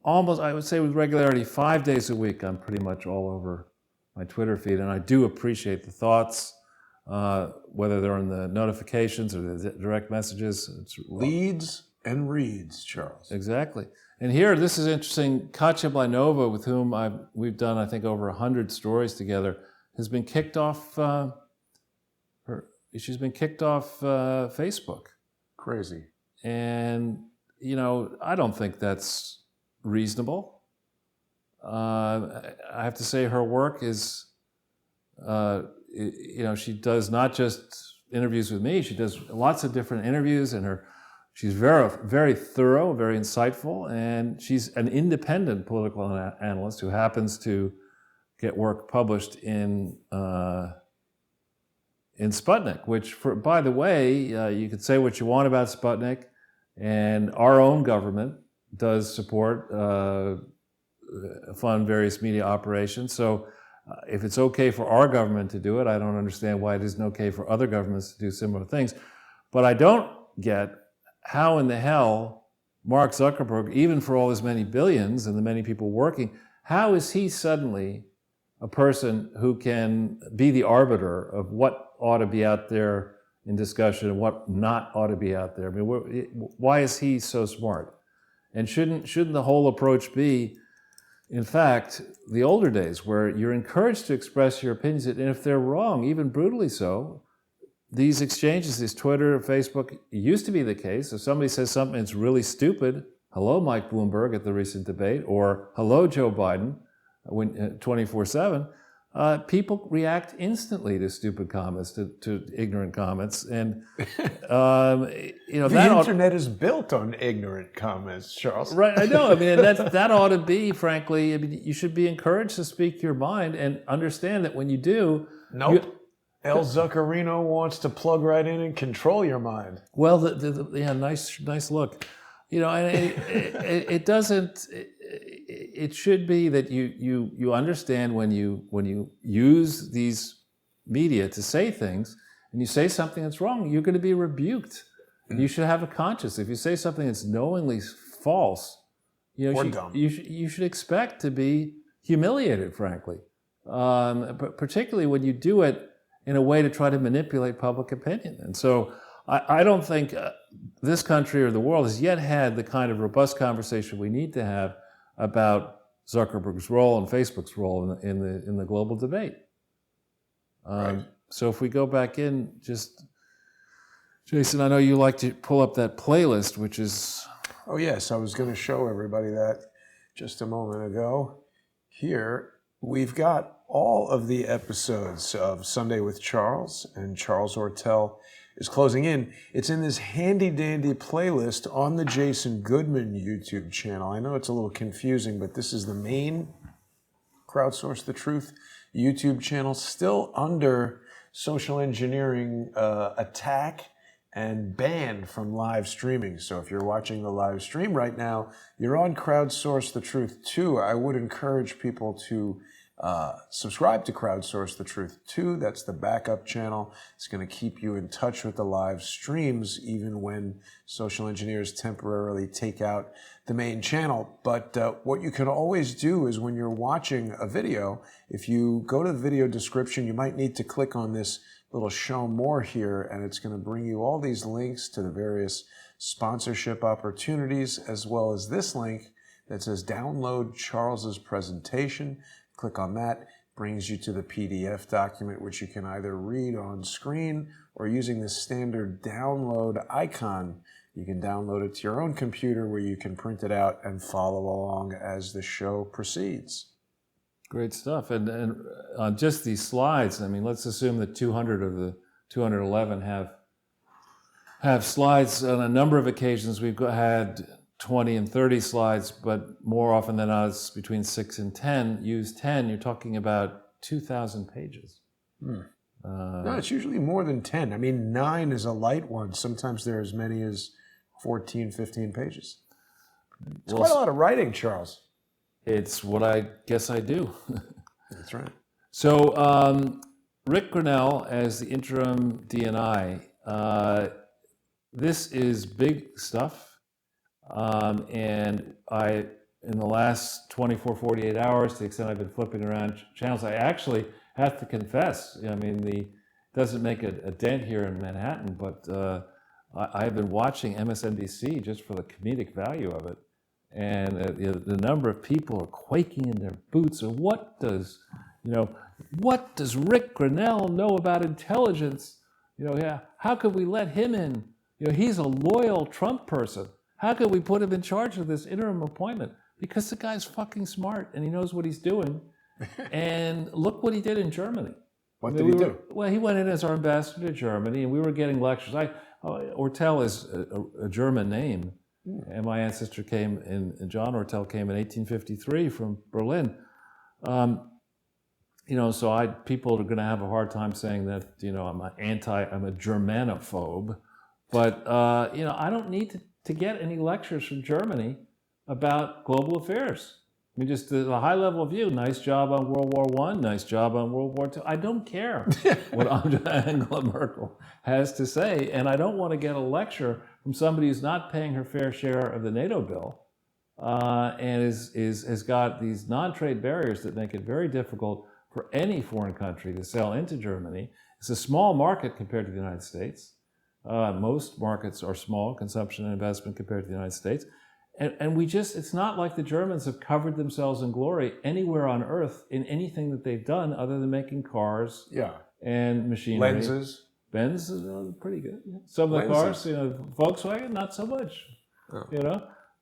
almost, I would say with regularity, 5 days a week, I'm pretty much all over my Twitter feed. And I do appreciate the thoughts, whether they're in the notifications or the direct messages. It's Leads and reads, Charles. Exactly. And here, this is interesting. Katya Blanova, with whom we've done, I think, over 100 stories together, has been kicked off. She's been kicked off Facebook. Crazy. And I don't think that's reasonable. I have to say, her work is, she does not just interviews with me. She does lots of different interviews, and she's very, very thorough, very insightful, and she's an independent political analyst who happens to get work published in Sputnik, which, by the way, you could say what you want about Sputnik, and our own government does support, fund various media operations. So if it's okay for our government to do it, I don't understand why it isn't okay for other governments to do similar things. But I don't get how in the hell Mark Zuckerberg, even for all his many billions and the many people working, how is he suddenly a person who can be the arbiter of what ought to be out there in discussion and what not ought to be out there? I mean, why is he so smart? And shouldn't the whole approach be, in fact, the older days where you're encouraged to express your opinions, and if they're wrong, even brutally so, these exchanges, these Twitter, Facebook, it used to be the case. If somebody says something that's really stupid, hello, Mike Bloomberg at the recent debate, or hello, Joe Biden, 24/7, people react instantly to stupid comments, to ignorant comments, and the internet is built on ignorant comments, Charles. Right, I know. I mean, that ought to be, frankly, I mean, you should be encouraged to speak your mind and understand that when you do. Nope. El Zuccarino wants to plug right in and control your mind. Well, nice look. And it doesn't. It should be that you understand when you use these media to say things, and you say something that's wrong, you're going to be rebuked. You should have a conscience. If you say something that's knowingly false, you should expect to be humiliated, frankly. But particularly when you do it in a way to try to manipulate public opinion. And so I don't think this country or the world has yet had the kind of robust conversation we need to have about Zuckerberg's role and Facebook's role in the global debate. Right. So if we go back in, just Jason, I know you like to pull up that playlist, which is... Oh yes, I was going to show everybody that just a moment ago. Here we've got all of the episodes of Sunday with Charles, and Charles Ortel is closing in. It's in this handy-dandy playlist on the Jason Goodman YouTube channel. I know it's a little confusing, but this is the main Crowdsource the Truth YouTube channel, still under social engineering attack and banned from live streaming. So if you're watching the live stream right now, you're on Crowdsource the Truth 2. I would encourage people to subscribe to Crowdsource the Truth 2. That's the backup channel. It's going to keep you in touch with the live streams, even when social engineers temporarily take out the main channel. But what you can always do is when you're watching a video, if you go to the video description, you might need to click on this little show more here, and it's going to bring you all these links to the various sponsorship opportunities, as well as this link that says download Charles's presentation. Click on that, brings you to the PDF document, which you can either read on screen or using the standard download icon. You can download it to your own computer where you can print it out and follow along as the show proceeds. Great stuff. And on just these slides, I mean, let's assume that 200 of the 211 have slides. On a number of occasions, we've had 20 and 30 slides, but more often than not, it's between 6 and 10. Use 10, you're talking about 2,000 pages. No, it's usually more than 10. I mean, 9 is a light one. Sometimes there are as many as 14, 15 pages. It's quite a lot of writing, Charles. It's what I guess I do. That's right. So Rick Grinnell, as the interim DNI, this is big stuff. And in the last 24, 48 hours, to the extent I've been flipping around channels, I actually have to confess, I mean, it doesn't make a dent here in Manhattan, but I've been watching MSNBC just for the comedic value of it. And the number of people are quaking in their boots. Or what does Rick Grenell know about intelligence? How could we let him in? He's a loyal Trump person. How could we put him in charge of this interim appointment? Because the guy's fucking smart and he knows what he's doing. And look what he did in Germany. What did he do? Well, he went in as our ambassador to Germany, and we were getting lectures. Ortel is a German name, and my ancestor John Ortel came in 1853 from Berlin. So people are going to have a hard time saying that, I'm a Germanophobe, but, I don't need to get any lectures from Germany about global affairs. I mean, just the high level view, nice job on World War I, nice job on World War II. I don't care what Angela Merkel has to say, and I don't want to get a lecture from somebody who's not paying her fair share of the NATO bill, and has got these non-trade barriers that make it very difficult for any foreign country to sell into Germany. It's a small market compared to the United States. Most markets are small, consumption and investment compared to the United States. And it's not like the Germans have covered themselves in glory anywhere on earth in anything that they've done other than making cars and machinery. Lenses. Benz is pretty good. Some of the cars, Volkswagen, not so much,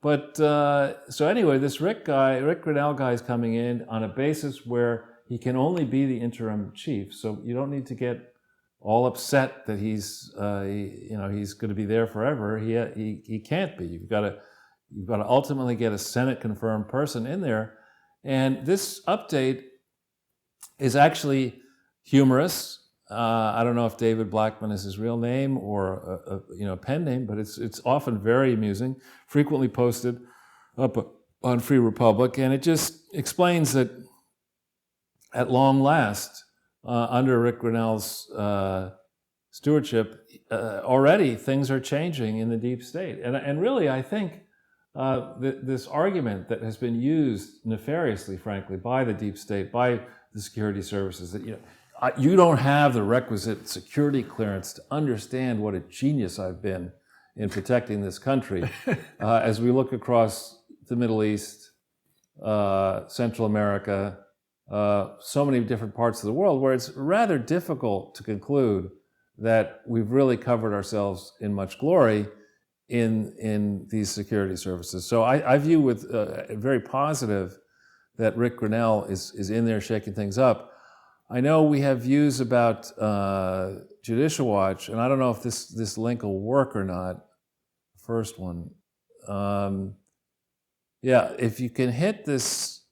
But so anyway, this Rick Grenell guy is coming in on a basis where he can only be the interim chief. So you don't need to get all upset that he's going to be there forever. He can't be. You've got to ultimately get a Senate confirmed person in there. And this update is actually humorous. I don't know if David Blackman is his real name or a pen name, but it's often very amusing, frequently posted up on Free Republic, and it just explains that at long last, under Rick Grenell's stewardship, already things are changing in the deep state. And really, I think this argument that has been used nefariously, frankly, by the deep state, by the security services, that you don't have the requisite security clearance to understand what a genius I've been in protecting this country. As we look across the Middle East, Central America, so many different parts of the world, where it's rather difficult to conclude that we've really covered ourselves in much glory in these security services. So I view with very positive that Rick Grenell is in there shaking things up. I know we have views about Judicial Watch, and I don't know if this link will work or not. First one. If you can hit this,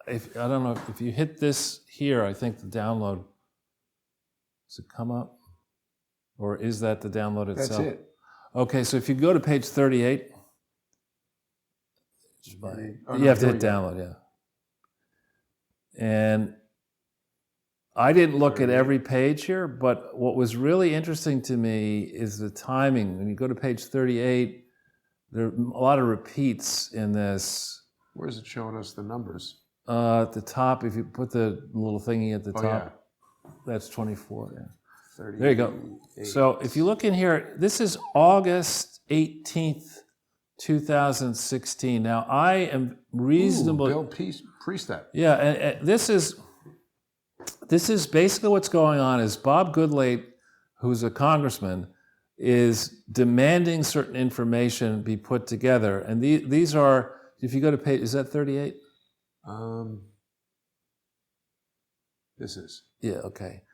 I don't know, if you hit this here, I think the download, does it come up? Or is that the download itself? That's it. Okay, so if you go to page 38, you have to hit download, yeah. And I didn't look at every page here, but what was really interesting to me is the timing. When you go to page 38, there are a lot of repeats in this. Where is it showing us the numbers? At the top, if you put the little thingy at the top, that's 24. Yeah. 38. There you go. So if you look in here, this is August 18th, 2016. Now, I am reasonably... Bill Priestap. Yeah, and this is basically what's going on is Bob Goodlate, who's a congressman, is demanding certain information be put together. And these are, if you go to page, is that 38? This is. Yeah, okay.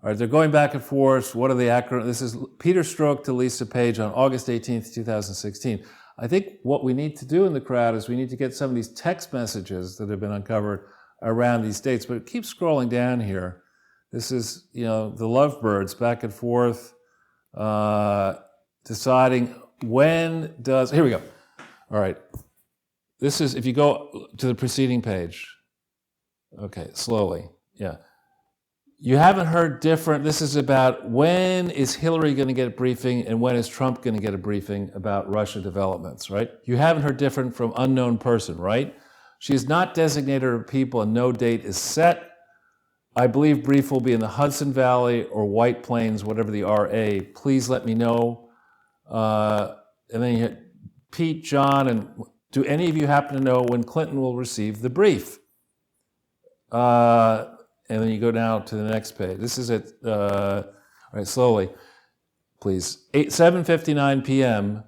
All right, they're going back and forth. What are the acronyms? This is Peter Strzok to Lisa Page on August 18th, 2016. I think what we need to do in the crowd is we need to get some of these text messages that have been uncovered around these dates, but keep scrolling down here. This is, the lovebirds back and forth, deciding when does, here we go. All right. This is, if you go to the preceding page. Okay, slowly, yeah. You haven't heard different. This is about when is Hillary going to get a briefing and when is Trump going to get a briefing about Russia developments, right? You haven't heard different from unknown person, right? She is not designated her people and no date is set. I believe brief will be in the Hudson Valley or White Plains, whatever the RA. Please let me know. And then you hit Pete, John, and do any of you happen to know when Clinton will receive the brief? And then you go down to the next page. This is it. All right, slowly, please. 7:59 p.m.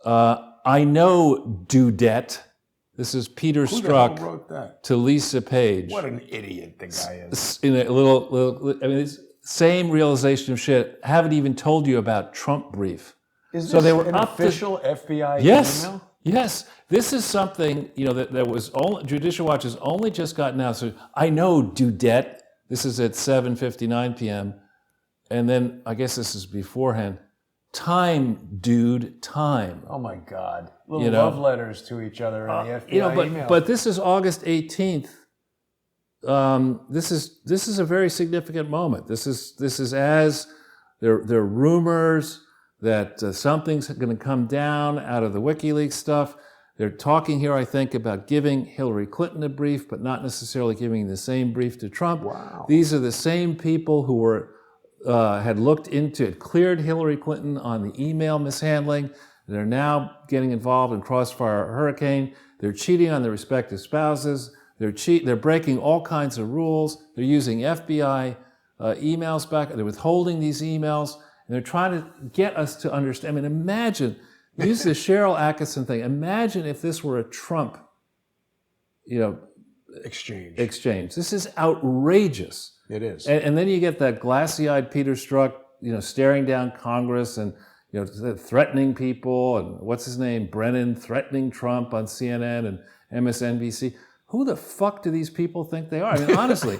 I know Dudette. This is Peter Who Strzok the hell wrote that? to Lisa Page. What an idiot the guy is. In a little I mean, it's same realization of shit. Haven't even told you about Trump brief. Is So this they were an up to- official FBI Yes. email? Yes, this is something, that was only, Judicial Watch has only just gotten out. So I know Dudette. This is at 7:59 p.m. And then I guess this is beforehand. Time, dude, time. Oh my God. Little love letters to each other in the FBI email. But this is August 18th. This is a very significant moment. This is as there are rumors that something's going to come down out of the WikiLeaks stuff. They're talking here, I think, about giving Hillary Clinton a brief, but not necessarily giving the same brief to Trump. Wow. These are the same people who had looked into it, cleared Hillary Clinton on the email mishandling. They're now getting involved in Crossfire Hurricane. They're cheating on their respective spouses. They're breaking all kinds of rules. They're using FBI emails back. They're withholding these emails. And they're trying to get us to understand. I mean, imagine, use the Cheryl Atkinson thing. Imagine if this were a Trump, exchange. This is outrageous. It is. And then you get that glassy-eyed Peter Strzok, staring down Congress and, threatening people. And what's his name? Brennan threatening Trump on CNN and MSNBC. Who the fuck do these people think they are? I mean, honestly,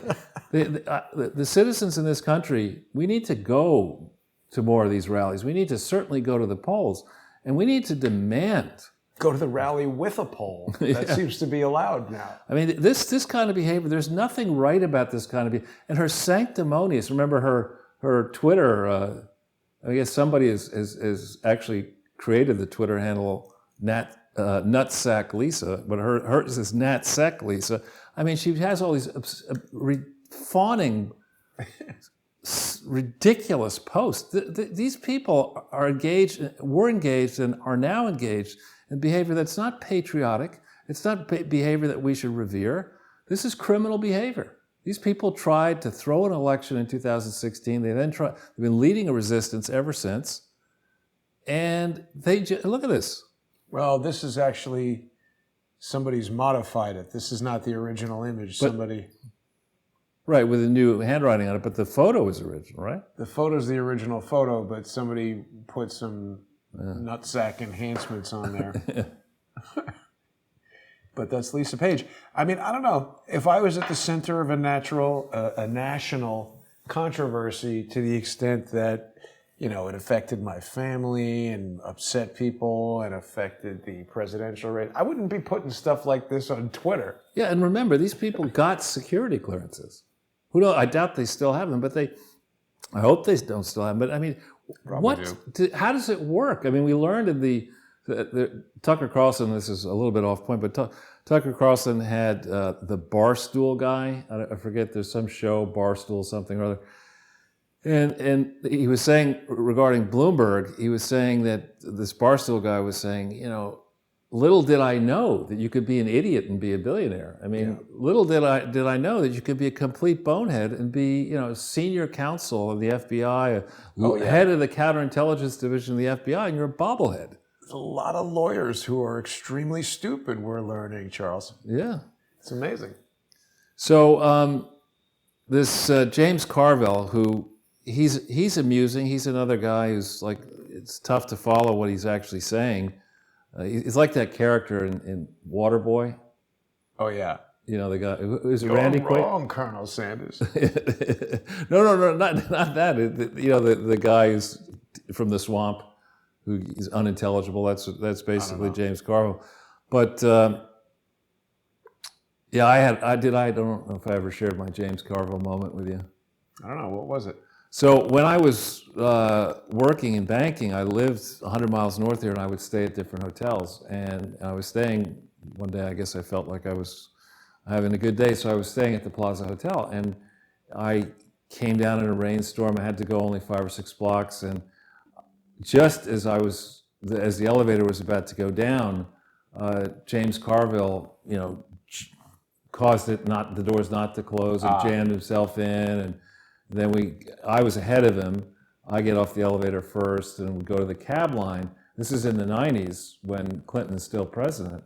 the citizens in this country, we need to go to more of these rallies. We need to certainly go to the polls, and we need to demand. Go to the rally with a poll. That seems to be allowed now. I mean, this kind of behavior, there's nothing right about this kind of behavior. And her sanctimonious, remember her Twitter, I guess somebody has actually created the Twitter handle Nutsack Lisa, but hers is Natsack Lisa. I mean, she has all these fawning, ridiculous posts. These people were engaged, and are now engaged in behavior that's not patriotic. It's not behavior that we should revere. This is criminal behavior. These people tried to throw an election in 2016. They've been leading a resistance ever since. And look at this. Well, this is actually, somebody's modified it. This is not the original image. Right, with a new handwriting on it, but the photo is original, right? The photo's the original photo, but somebody put some nutsack enhancements on there. But that's Lisa Page. I mean, I don't know. If I was at the center of a national controversy to the extent that, it affected my family and upset people and affected the presidential race, I wouldn't be putting stuff like this on Twitter. Yeah, and remember, these people got security clearances. Who knows? I doubt they still have them, but I hope they don't still have them. But I mean, how does it work? I mean, we learned in the Tucker Carlson, this is a little bit off point, but Tucker Carlson had the Barstool guy. I forget, there's some show, Barstool something or other. And he was saying, regarding Bloomberg, he was saying that this Barstool guy was saying, little did I know that you could be an idiot and be a billionaire. I mean, little did I know that you could be a complete bonehead and be, senior counsel of the FBI, head of the counterintelligence division of the FBI, and you're a bobblehead. There's a lot of lawyers who are extremely stupid, we're learning, Charles. Yeah. It's amazing. So this James Carville, who he's amusing. He's another guy who's like, it's tough to follow what he's actually saying. He's like that character in Waterboy. Oh, yeah. The guy who's Randy Quaid. Wrong, Colonel Sanders. No, not that. The guy who's from the swamp, who is unintelligible. That's basically James Carville. But I don't know if I ever shared my James Carville moment with you. I don't know. What was it? So when I was working in banking, I lived 100 miles north here, and I would stay at different hotels. And I was staying one day. I guess I felt like I was having a good day, so I was staying at the Plaza Hotel, and I came down in a rainstorm. I had to go only 5 or 6 blocks, and just as the elevator was about to go down, James Carville, caused the doors not to close and jammed himself in, and then I was ahead of him. I get off the elevator first, and we go to the cab line. This is in the 90s when Clinton's still president,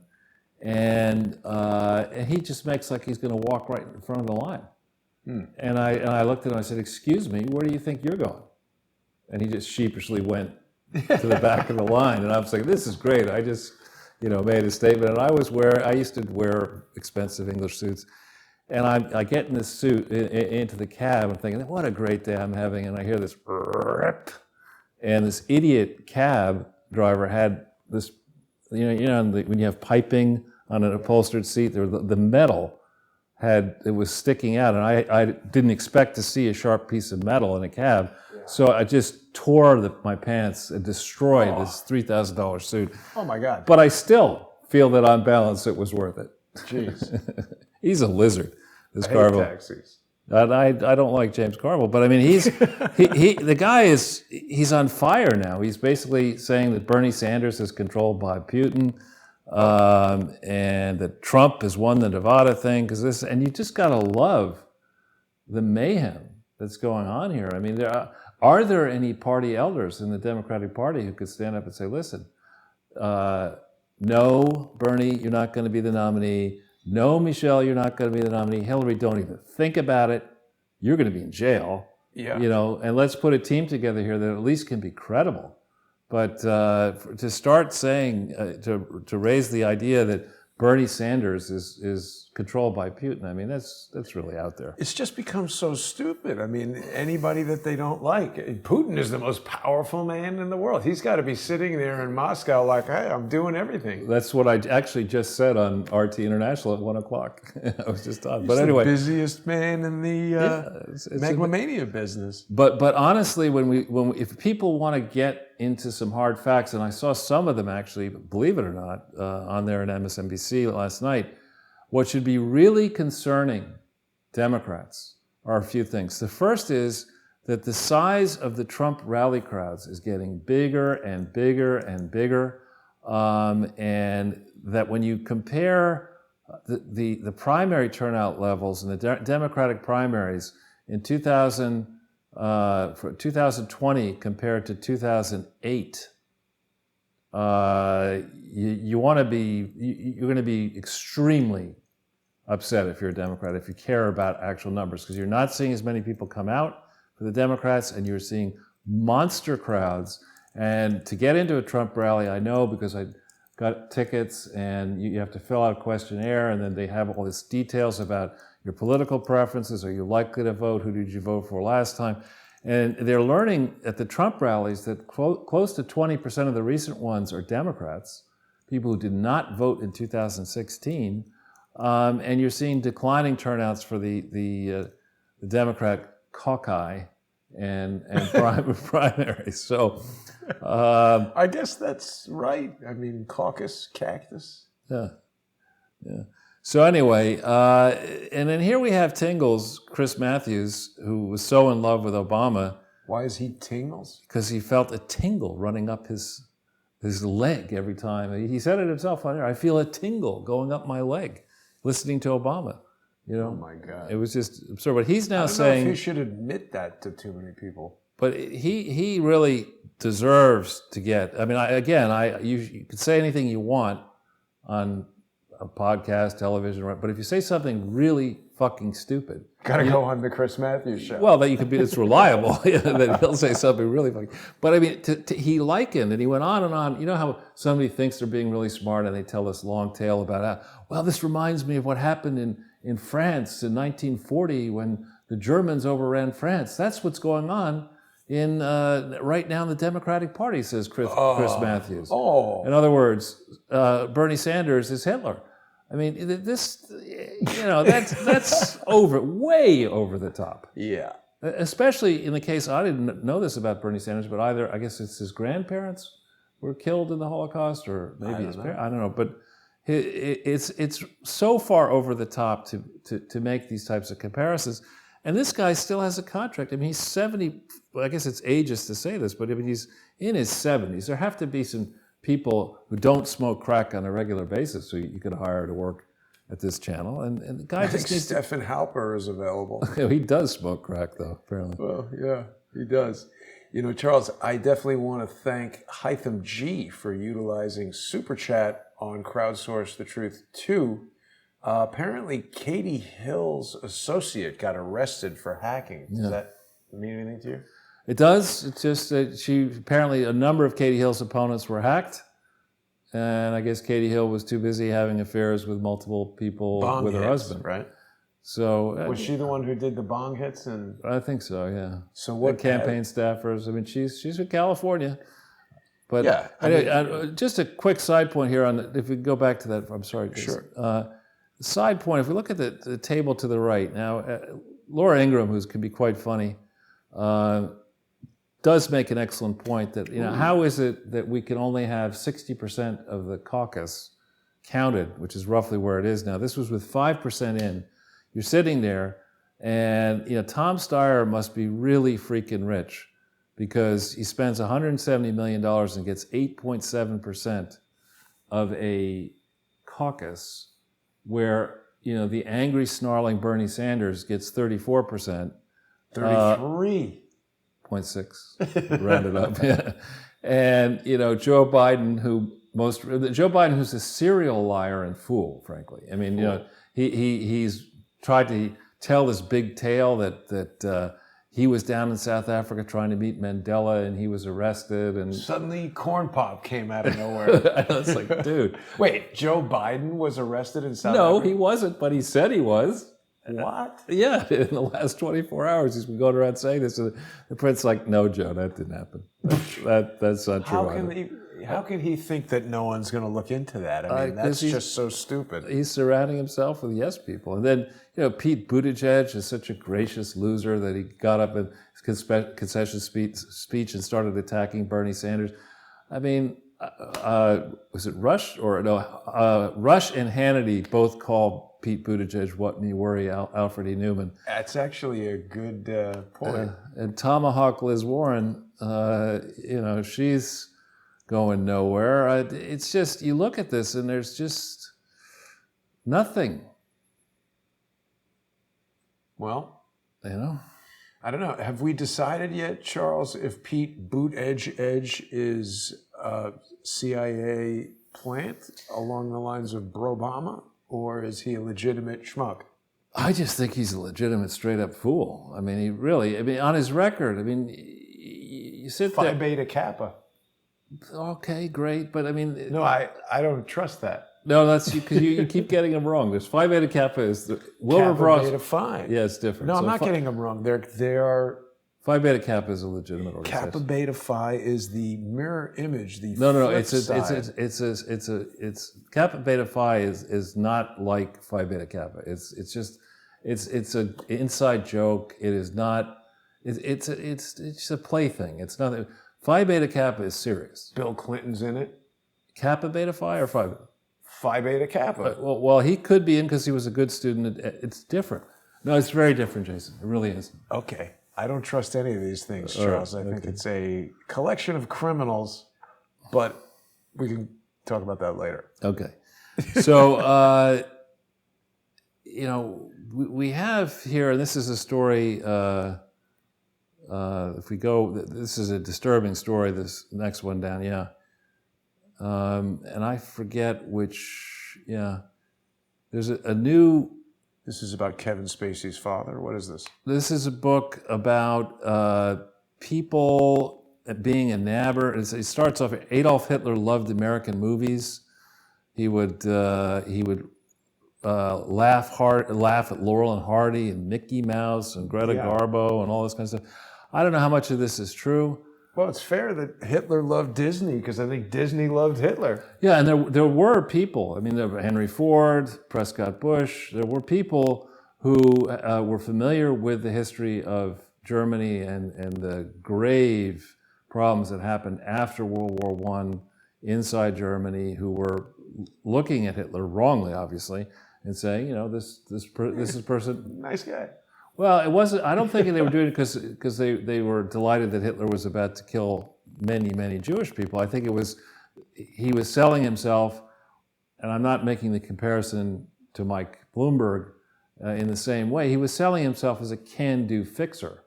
and he just makes like he's going to walk right in front of the line. And I looked at him. I said, "Excuse me, where do you think you're going?" And he just sheepishly went to the back of the line. And I was like, "This is great." I just, made a statement. And I used to wear expensive English suits. And I get in this suit into the cab. I'm thinking, what a great day I'm having. And I hear this, and this idiot cab driver had this, when you have piping on an upholstered seat, the metal it was sticking out. And I didn't expect to see a sharp piece of metal in a cab. So I just tore my pants and destroyed this $3,000 suit. Oh my God. But I still feel that on balance it was worth it. Jeez. He's a lizard, this I Carville. hate taxis. I don't like James Carville, but I mean the guy he's on fire now. He's basically saying that Bernie Sanders is controlled by Putin, and that Trump has won the Nevada thing and you just gotta love the mayhem that's going on here. I mean, are there any party elders in the Democratic Party who could stand up and say, "Listen, no, Bernie, you're not going to be the nominee. No, Michelle, you're not going to be the nominee. Hillary, don't even think about it. You're going to be in jail." Yeah. And let's put a team together here that at least can be credible. But to start saying, to raise the idea that Bernie Sanders is controlled by Putin, I mean, that's really out there. It's just become so stupid. I mean, anybody that they don't like. Putin is the most powerful man in the world. He's got to be sitting there in Moscow like, hey, I'm doing everything. That's what I actually just said on RT International at 1 o'clock. I was just on. But He's anyway, the busiest man in the megalomania business. But honestly, if people want to get into some hard facts, and I saw some of them actually, believe it or not, on there in MSNBC last night, what should be really concerning Democrats are a few things. The first is that the size of the Trump rally crowds is getting bigger and bigger and bigger, and that when you compare the primary turnout levels in the Democratic primaries in 2020 compared to 2008, you're going to be extremely upset if you're a Democrat, if you care about actual numbers, because you're not seeing as many people come out for the Democrats, and you're seeing monster crowds. And to get into a Trump rally, I know because I got tickets, and you have to fill out a questionnaire, and then they have all these details about your political preferences. Are you likely to vote? Who did you vote for last time? And they're learning at the Trump rallies that close to 20% of the recent ones are Democrats, people who did not vote in 2016. And you're seeing declining turnouts for the Democrat caucus and primaries. So I guess that's right. I mean, caucus, cactus. Yeah. So anyway, and then here we have Tingles, Chris Matthews, who was so in love with Obama. Why is he tingles? Because he felt a tingle running up his leg every time. He said it himself on air. I feel a tingle going up my leg listening to Obama. Oh my God. It was just absurd. But he's now I saying... don't know if he should admit that to too many people. But he really deserves to get... I mean, you could say anything you want on a podcast, television, but if you say something really fucking stupid... Gotta go on the Chris Matthews show. Well, it's reliable that he'll say something really funny. But I mean, he likened, and he went on and on. You know how somebody thinks they're being really smart and they tell this long tale about how, well, this reminds me of what happened in France in 1940 when the Germans overran France. That's what's going on right now in the Democratic Party, says Chris Matthews. In other words, Bernie Sanders is Hitler. I mean, that's way over the top. Yeah. Especially in the case, I didn't know this about Bernie Sanders, but either, I guess it's his grandparents were killed in the Holocaust, or maybe his parents, I don't know. But it's so far over the top to make these types of comparisons. And this guy still has a contract. I mean, he's 70, well, I guess it's ageist to say this, but I mean, he's in his 70s. There have to be some people who don't smoke crack on a regular basis who you could hire to work at this channel. And the guy I just think needs to... Stephen Halper is available. He does smoke crack, though, apparently. Well, yeah, he does. You know, Charles, I definitely want to thank Hytham G for utilizing Super Chat on Crowdsource the Truth 2. Apparently, Katie Hill's associate got arrested for hacking. Does that mean anything to you? It does. It's just that apparently a number of Katie Hill's opponents were hacked. And I guess Katie Hill was too busy having affairs with multiple people with her husband. Right. So was she the one who did the bong hits? And I think so, yeah. So what campaign staffers? I mean, she's in California. But yeah, just a quick side point here on if we go back to that. I'm sorry. Sure. Side point. If we look at the table to the right now, Laura Ingraham, who can be quite funny, does make an excellent point that how is it that we can only have 60% of the caucus counted, which is roughly where it is now. This was with 5% in. You're sitting there, and Tom Steyer must be really freaking rich, because he spends $170 million and gets 8.7% of a caucus, where the angry, snarling Bernie Sanders gets 34%. 33.6, rounded up. Yeah. And Joe Biden, who's a serial liar and fool, frankly. I mean, he's tried to tell this big tale that he was down in South Africa trying to meet Mandela, and he was arrested, and suddenly Corn Pop came out of nowhere. It's like, dude. Wait, Joe Biden was arrested in South Africa? No, he wasn't, but he said he was. What? Yeah, in the last 24 hours, he's been going around saying this. And the prince's like, no, Joe, that didn't happen. That's not true. How can he think that no one's going to look into that? I mean, that's just so stupid. He's surrounding himself with yes people. And then, Pete Buttigieg is such a gracious loser that he got up in his concession speech and started attacking Bernie Sanders. I mean, was it Rush or no? Rush and Hannity both called Pete Buttigieg what me worry, Alfred E. Newman. That's actually a good point. And Tomahawk Liz Warren, she's going nowhere. It's just, you look at this and there's just nothing. Well, I don't know. Have we decided yet, Charles, if Pete Buttigieg is a CIA plant along the lines of Brobama, or is he a legitimate schmuck? I just think he's a legitimate straight-up fool. I mean, on his record, you sit there. Phi Beta Kappa. Okay, great, but I mean... No, I don't trust that. No, that's because you keep getting them wrong. There's Phi Beta Kappa is the Kappa Beta Phi. Yeah, it's different. No, I'm not getting them wrong. They are. Phi Beta Kappa is a legitimate organization. Kappa Beta Phi is the mirror image. The no. Flip It's Kappa Beta Phi is not like Phi Beta Kappa. It's an inside joke. It is not. It's just a plaything. It's nothing. Phi Beta Kappa is serious. Bill Clinton's in it. Kappa Beta Phi or Phi Beta? Phi Beta Kappa. Well, he could be in because he was a good student. It's different. No, it's very different, Jason. It really is. Okay. I don't trust any of these things, Charles. I think it's a collection of criminals, but we can talk about that later. Okay. So, we have here, and this is a story, if we go, this is a disturbing story, this next one down, yeah. And I forget which, there's a new... This is about Kevin Spacey's father. What is this? This is a book about people being enamored. It starts off, Adolf Hitler loved American movies. He would laugh at Laurel and Hardy and Mickey Mouse and Greta Garbo and all this kind of stuff. I don't know how much of this is true. Well, it's fair that Hitler loved Disney because I think Disney loved Hitler. Yeah, and there were people. I mean, there were Henry Ford, Prescott Bush. There were people who were familiar with the history of Germany and the grave problems that happened after World War I inside Germany, who were looking at Hitler wrongly, obviously, and saying, this is person. Nice guy. Well, it wasn't. I don't think they were doing it because they were delighted that Hitler was about to kill many Jewish people. I think he was selling himself, and I'm not making the comparison to Mike Bloomberg in the same way. He was selling himself as a can-do fixer.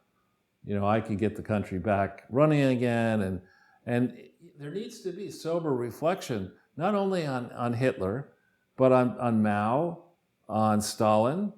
I could get the country back running again, and there needs to be sober reflection, not only on Hitler, but on Mao, on Stalin,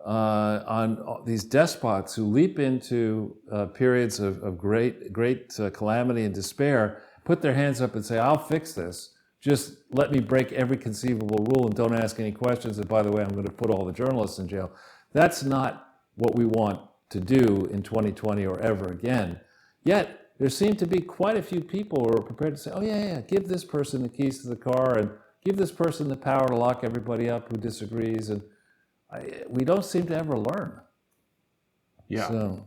on these despots who leap into periods of great calamity and despair, put their hands up and say, I'll fix this. Just let me break every conceivable rule and don't ask any questions. And by the way, I'm going to put all the journalists in jail. That's not what we want to do in 2020 or ever again. Yet, there seem to be quite a few people who are prepared to say, oh yeah, give this person the keys to the car and give this person the power to lock everybody up who disagrees. And we don't seem to ever learn. Yeah. So.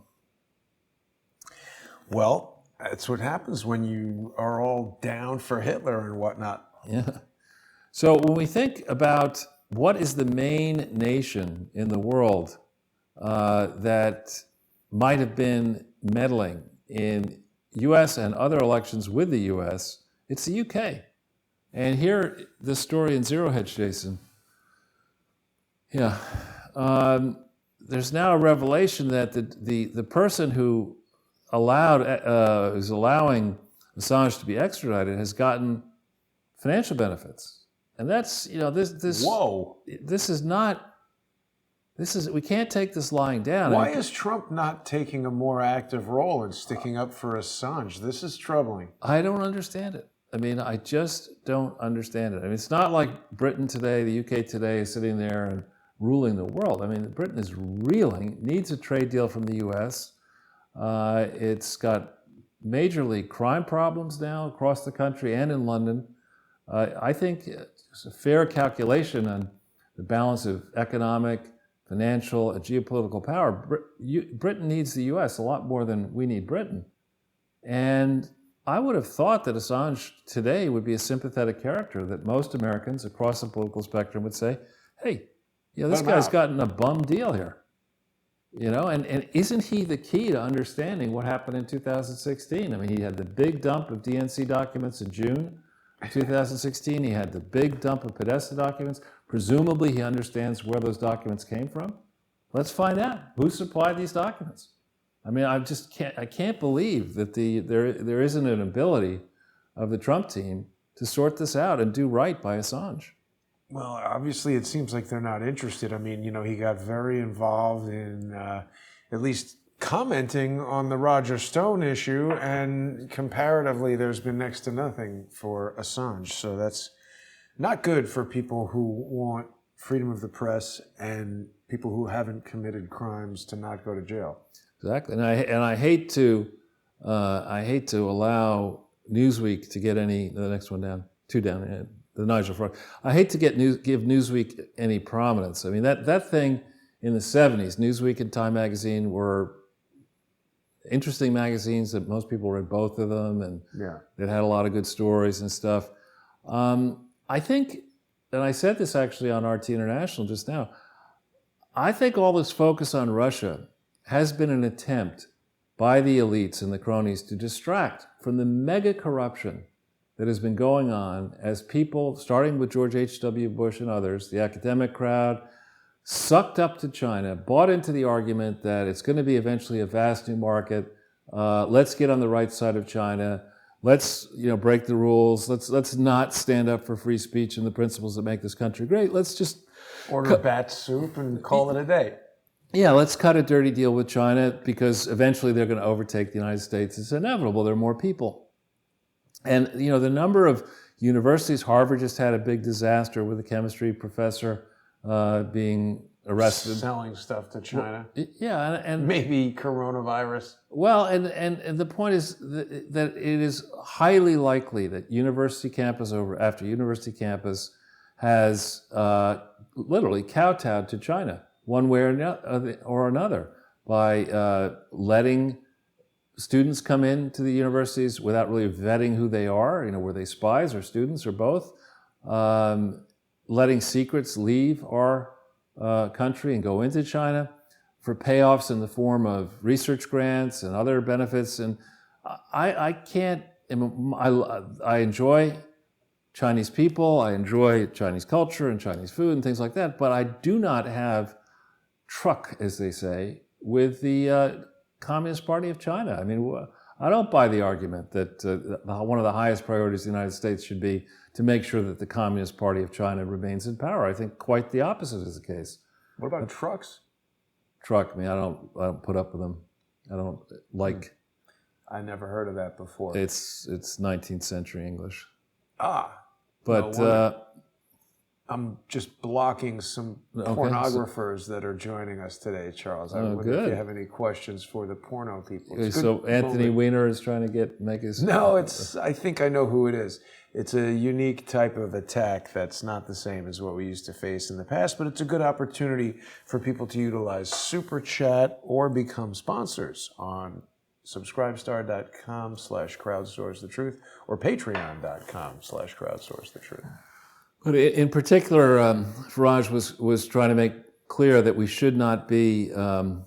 Well, that's what happens when you are all down for Hitler and whatnot. Yeah. So when we think about what is the main nation in the world that might have been meddling in U.S. and other elections with the U.S., it's the U.K. And here, the story in Zero Hedge, Jason. Yeah. There's now a revelation that the person who is allowing Assange to be extradited has gotten financial benefits. And that's, this Whoa. We can't take this lying down. Why is Trump not taking a more active role in sticking up for Assange? This is troubling. I don't understand it. I just don't understand it. It's not like Britain today, the UK today is sitting there and ruling the world. Britain is reeling, needs a trade deal from the US. It's got majorly crime problems now across the country and in London. I think it's a fair calculation on the balance of economic, financial, and geopolitical power. Britain needs the US a lot more than we need Britain. And I would have thought that Assange today would be a sympathetic character, that most Americans across the political spectrum would say, hey, this guy's gotten a bum deal here. And isn't he the key to understanding what happened in 2016? He had the big dump of DNC documents in June 2016. He had the big dump of Podesta documents. Presumably, he understands where those documents came from. Let's find out who supplied these documents. I can't believe that there isn't an ability of the Trump team to sort this out and do right by Assange. Well, obviously, it seems like they're not interested. He got very involved in at least commenting on the Roger Stone issue, and comparatively, there's been next to nothing for Assange. So that's not good for people who want freedom of the press and people who haven't committed crimes to not go to jail. Exactly, and I hate to allow Newsweek to get the next one down, two down. The Nigel Farage. I hate to give Newsweek any prominence. That thing in the 70s, Newsweek and Time Magazine were interesting magazines that most people read both of them, and it had a lot of good stories and stuff. I think, and I said this actually on RT International just now, I think all this focus on Russia has been an attempt by the elites and the cronies to distract from the mega corruption that has been going on as people, starting with George H.W. Bush and others, the academic crowd, sucked up to China, bought into the argument that it's going to be eventually a vast new market. Let's get on the right side of China. Let's break the rules. Let's not stand up for free speech and the principles that make this country great. Let's just order bat soup and call it a day. Yeah, let's cut a dirty deal with China because eventually they're going to overtake the United States. It's inevitable. There are more people. And, the number of universities, Harvard just had a big disaster with a chemistry professor being arrested. Selling stuff to China. Well, yeah. And maybe coronavirus. Well, and the point is that it is highly likely that university campus after university campus has literally kowtowed to China one way or another. by letting students come into the universities without really vetting who they are. Were they spies or students or both? Letting secrets leave our country and go into China for payoffs in the form of research grants and other benefits. And I enjoy Chinese people, I enjoy Chinese culture and Chinese food and things like that, but I do not have truck, as they say, with the Communist Party of China. I don't buy the argument that one of the highest priorities of the United States should be to make sure that the Communist Party of China remains in power. I think quite the opposite is the case. What about trucks? Truck, I don't put up with them. I don't like. I never heard of that before. It's 19th century English. But no I'm just blocking some pornographers that are joining us today, Charles. I wonder if you have any questions for the porno people. So Anthony Weiner is trying to make his... No, I think I know who it is. It's a unique type of attack that's not the same as what we used to face in the past, but it's a good opportunity for people to utilize Super Chat or become sponsors on subscribestar.com/crowdsourcethetruth or patreon.com/crowdsourcethetruth. But in particular, Faraj was trying to make clear that we should not be, that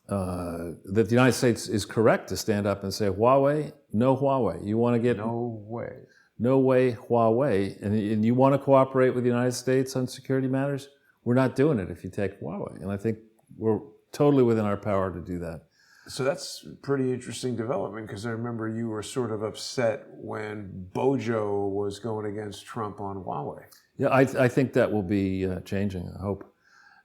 the United States is correct to stand up and say, Huawei, no Huawei. You want to get... No way. No way Huawei. And you want to cooperate with the United States on security matters? We're not doing it if you take Huawei. And I think we're totally within our power to do that. So that's a pretty interesting development, because I remember you were sort of upset when Bojo was going against Trump on Huawei. Yeah, I think that will be changing, I hope.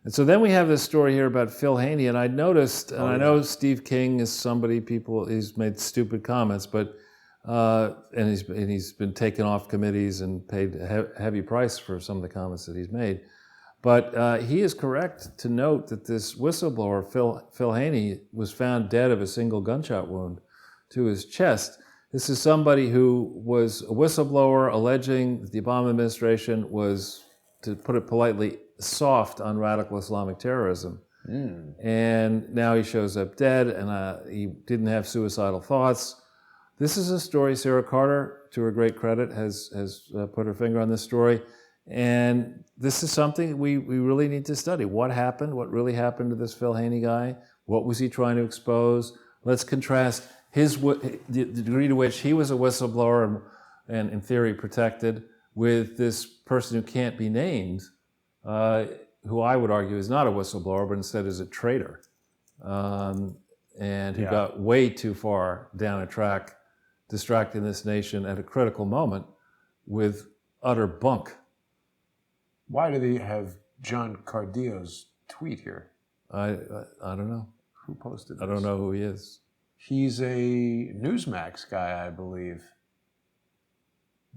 And so then we have this story here about Phil Haney, and I noticed, and I know Steve King is somebody, he's made stupid comments, but and he's been taken off committees and paid a heavy price for some of the comments that he's made. But he is correct to note that this whistleblower, Phil Haney, was found dead of a single gunshot wound to his chest. This is somebody who was a whistleblower alleging that the Obama administration was, to put it politely, soft on radical Islamic terrorism. And now he shows up dead, and he didn't have suicidal thoughts. This is a story Sarah Carter, to her great credit, has put her finger on this story. And this is something we really need to study. What happened? What really happened to this Phil Haney guy? What was he trying to expose? Let's contrast the degree to which he was a whistleblower and in theory protected with this person who can't be named, who I would argue is not a whistleblower, but instead is a traitor, and who got way too far down a track, distracting this nation at a critical moment with utter bunk. Why do they have John Cardillo's tweet here? I don't know. Who posted this? I don't know who he is. He's a Newsmax guy, I believe.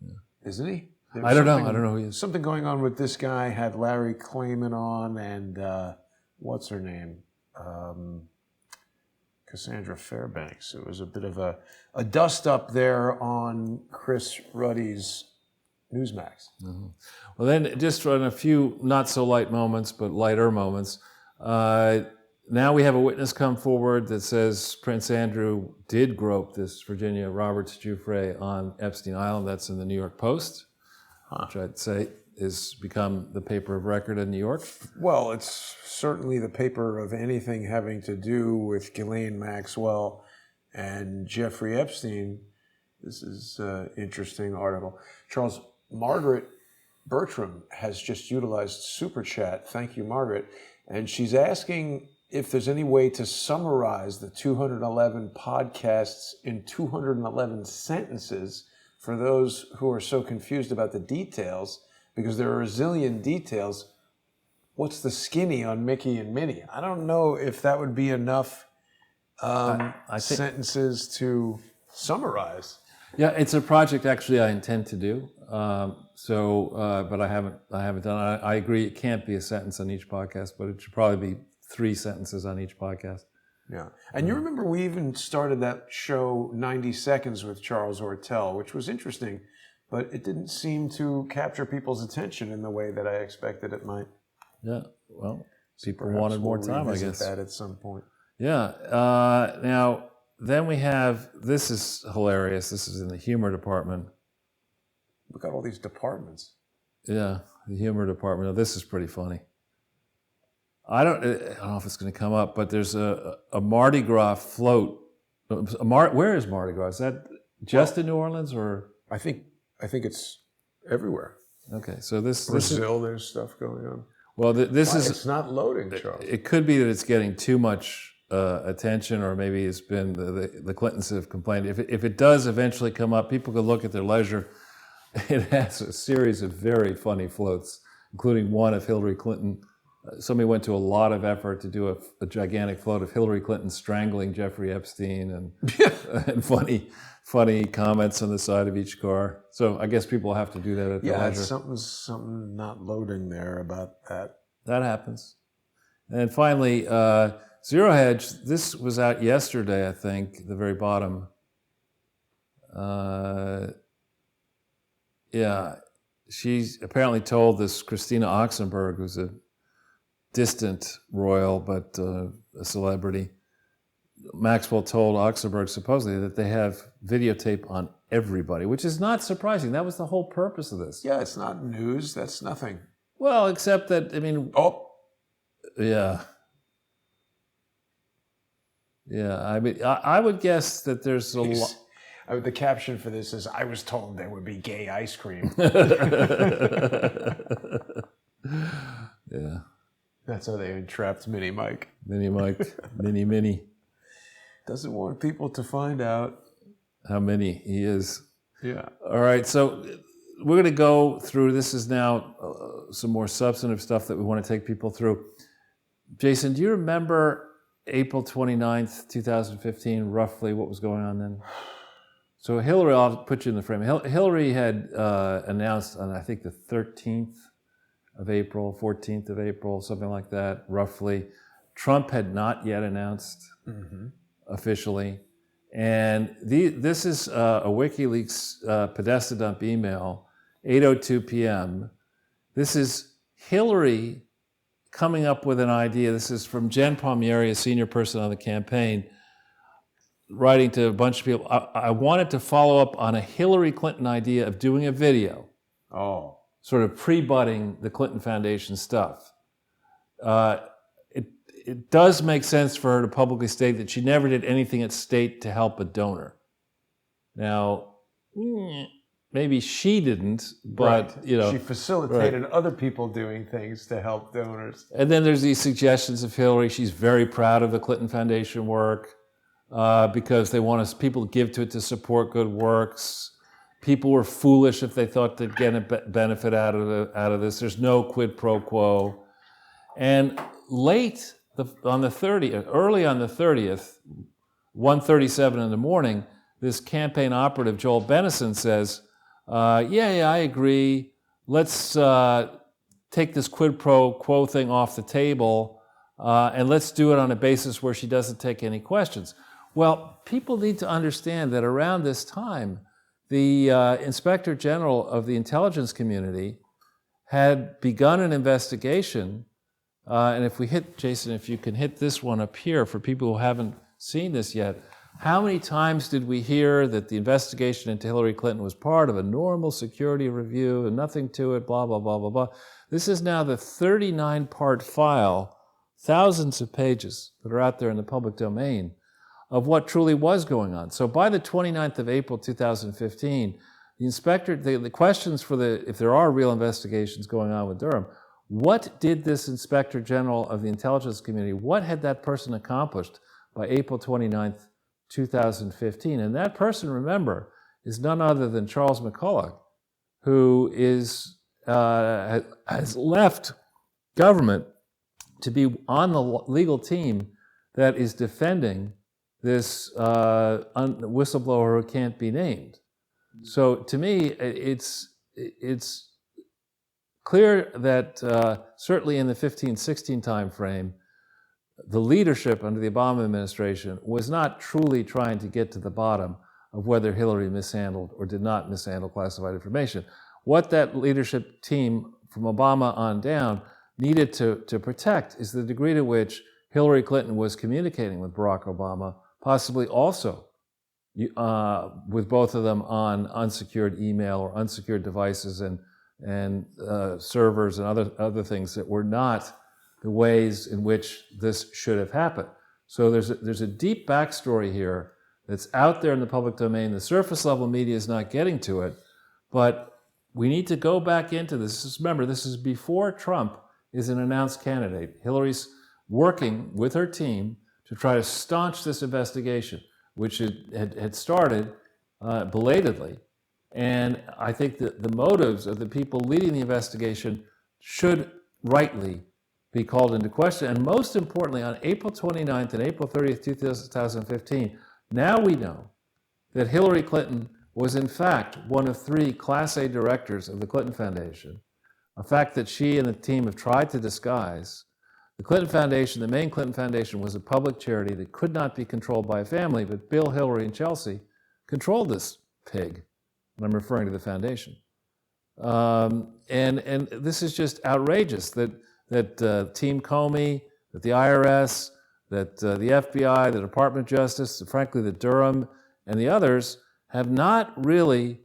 Yeah. Isn't he? I don't know who he is. Something going on with this guy. Had Larry Klayman on, and what's her name? Cassandra Fairbanks. It was a bit of a dust up there on Chris Ruddy's Newsmax. Mm-hmm. Well, then, just on a few not so light moments, but lighter moments, now we have a witness come forward that says Prince Andrew did grope this Virginia Roberts Giuffre on Epstein Island. That's in the New York Post, which I'd say has become the paper of record in New York. Well, it's certainly the paper of anything having to do with Ghislaine Maxwell and Jeffrey Epstein. This is an interesting article. Charles, Margaret Bertram has just utilized Super Chat. Thank you, Margaret. And she's asking if there's any way to summarize the 211 podcasts in 211 sentences for those who are so confused about the details, because there are a zillion details. What's the skinny on Mickey and Minnie? I don't know if that would be enough sentences to summarize. Yeah, it's a project actually I intend to do. But I haven't done it. I agree it can't be a sentence on each podcast, but it should probably be 3 sentences on each podcast. Yeah. And you remember we even started that show 90 Seconds with Charles Ortel, which was interesting, but it didn't seem to capture people's attention in the way that I expected it might. Yeah, well. People Perhaps wanted more we'll time, I revisit guess. that at some point. Yeah. Now, then we have, this is hilarious. This is in the humor department. Look at all these departments. Yeah, the humor department. Now, this is pretty funny. I don't know if it's going to come up, but there's a Mardi Gras float. Where is Mardi Gras? Is that just in New Orleans, or? I think it's everywhere. Okay, so this Brazil, there's stuff going on. Well, this is. It's not loading, Charles. It could be that it's getting too much attention, or maybe it's been the Clintons have complained. If it does eventually come up, people can look at their leisure. It has a series of very funny floats, including one of Hillary Clinton. Somebody went to a lot of effort to do a gigantic float of Hillary Clinton strangling Jeffrey Epstein, and funny comments on the side of each car. So I guess people have to do that at their leisure. Something not loading there about that. That happens. And finally, Zero Hedge. This was out yesterday, I think, the very bottom. Yeah, she's apparently told this Christina Oxenberg, who's a distant royal but a celebrity. Maxwell told Oxenberg supposedly that they have videotape on everybody, which is not surprising. That was the whole purpose of this. Yeah, it's not news. That's nothing. Well, except that, I mean... Oh. Yeah. Yeah, I mean, I would guess that there's a lot... The caption for this is, I was told there would be gay ice cream. Yeah. That's how they entrapped Mini Mike. Mini Mike. Mini. Doesn't want people to find out how many he is. Yeah. All right, so we're going to go through, this is now some more substantive stuff that we want to take people through. Jason, do you remember April 29th, 2015, roughly what was going on then? So Hillary, I'll put you in the frame. Hillary had announced on, I think, the 13th of April, 14th of April, something like that, roughly. Trump had not yet announced officially. And this is a WikiLeaks Podesta dump email, 8:02 p.m. This is Hillary coming up with an idea. This is from Jen Palmieri, a senior person on the campaign, writing to a bunch of people. I wanted to follow up on a Hillary Clinton idea of doing a video. Oh. Sort of pre-butting the Clinton Foundation stuff. It does make sense for her to publicly state that she never did anything at state to help a donor. Now, maybe she didn't, but right. She facilitated other people doing things to help donors. And then there's these suggestions of Hillary. She's very proud of the Clinton Foundation work because they want people to give to it to support good works. People were foolish if they thought they'd get a benefit out of this. There's no quid pro quo. And on the 30th, early on the 30th, 1:37 in the morning, this campaign operative, Joel Benison, says, yeah, I agree. Let's take this quid pro quo thing off the table, and let's do it on a basis where she doesn't take any questions. Well, people need to understand that around this time, the Inspector General of the intelligence community had begun an investigation. And if we hit, Jason, if you can hit this one up here for people who haven't seen this yet, how many times did we hear that the investigation into Hillary Clinton was part of a normal security review and nothing to it, blah, blah, blah, blah, blah. This is now the 39-part file, thousands of pages that are out there in the public domain of what truly was going on. So by the 29th of April, 2015, the inspector, the questions for if there are real investigations going on with Durham, what did this Inspector General of the intelligence community, what had that person accomplished by April 29th, 2015? And that person, remember, is none other than Charles McCulloch, who has left government to be on the legal team that is defending this whistleblower who can't be named. So to me, it's clear that certainly in the 15-16 time frame, the leadership under the Obama administration was not truly trying to get to the bottom of whether Hillary mishandled or did not mishandle classified information. What that leadership team from Obama on down needed to protect is the degree to which Hillary Clinton was communicating with Barack Obama, possibly also with both of them on unsecured email or unsecured devices and servers and other things that were not the ways in which this should have happened. So there's a deep backstory here that's out there in the public domain. The surface level media is not getting to it, but we need to go back into this. Remember, this is before Trump is an announced candidate. Hillary's working with her team to try to staunch this investigation, which had started belatedly. And I think that the motives of the people leading the investigation should rightly be called into question. And most importantly, on April 29th and April 30th, 2015, now we know that Hillary Clinton was in fact one of 3 Class A directors of the Clinton Foundation, a fact that she and the team have tried to disguise. The Clinton Foundation, the main Clinton Foundation, was a public charity that could not be controlled by a family, but Bill, Hillary, and Chelsea controlled this pig. And I'm referring to the foundation. And this is just outrageous that Team Comey, that the IRS, that the FBI, the Department of Justice, frankly, the Durham, and the others have not really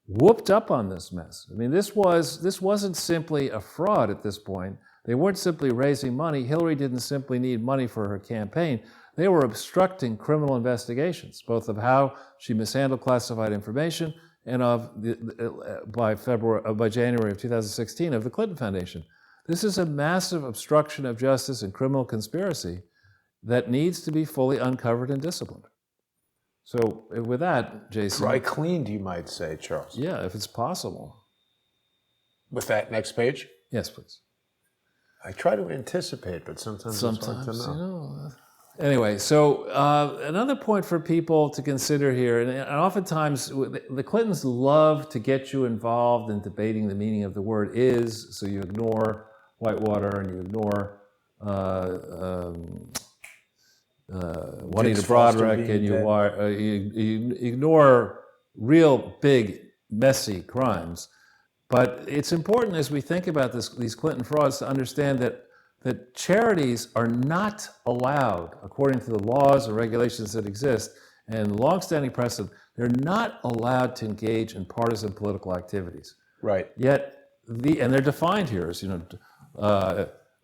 whooped up on this mess. I mean, this wasn't simply a fraud at this point. They weren't simply raising money. Hillary didn't simply need money for her campaign. They were obstructing criminal investigations, both of how she mishandled classified information and by January of 2016 of the Clinton Foundation. This is a massive obstruction of justice and criminal conspiracy that needs to be fully uncovered and disciplined. So with that, Jason. Dry cleaned, you might say, Charles. Yeah, if it's possible. With that next page? Yes, please. I try to anticipate, but sometimes it's hard to know. You know. Anyway, so another point for people to consider here, and oftentimes the Clintons love to get you involved in debating the meaning of the word "is," so you ignore Whitewater and you ignore Juanita Broaddrick, and you ignore real big, messy crimes. But it's important as we think about these Clinton frauds to understand that charities are not allowed, according to the laws and regulations that exist, and longstanding precedent, they're not allowed to engage in partisan political activities. Right. Yet, and they're defined here as,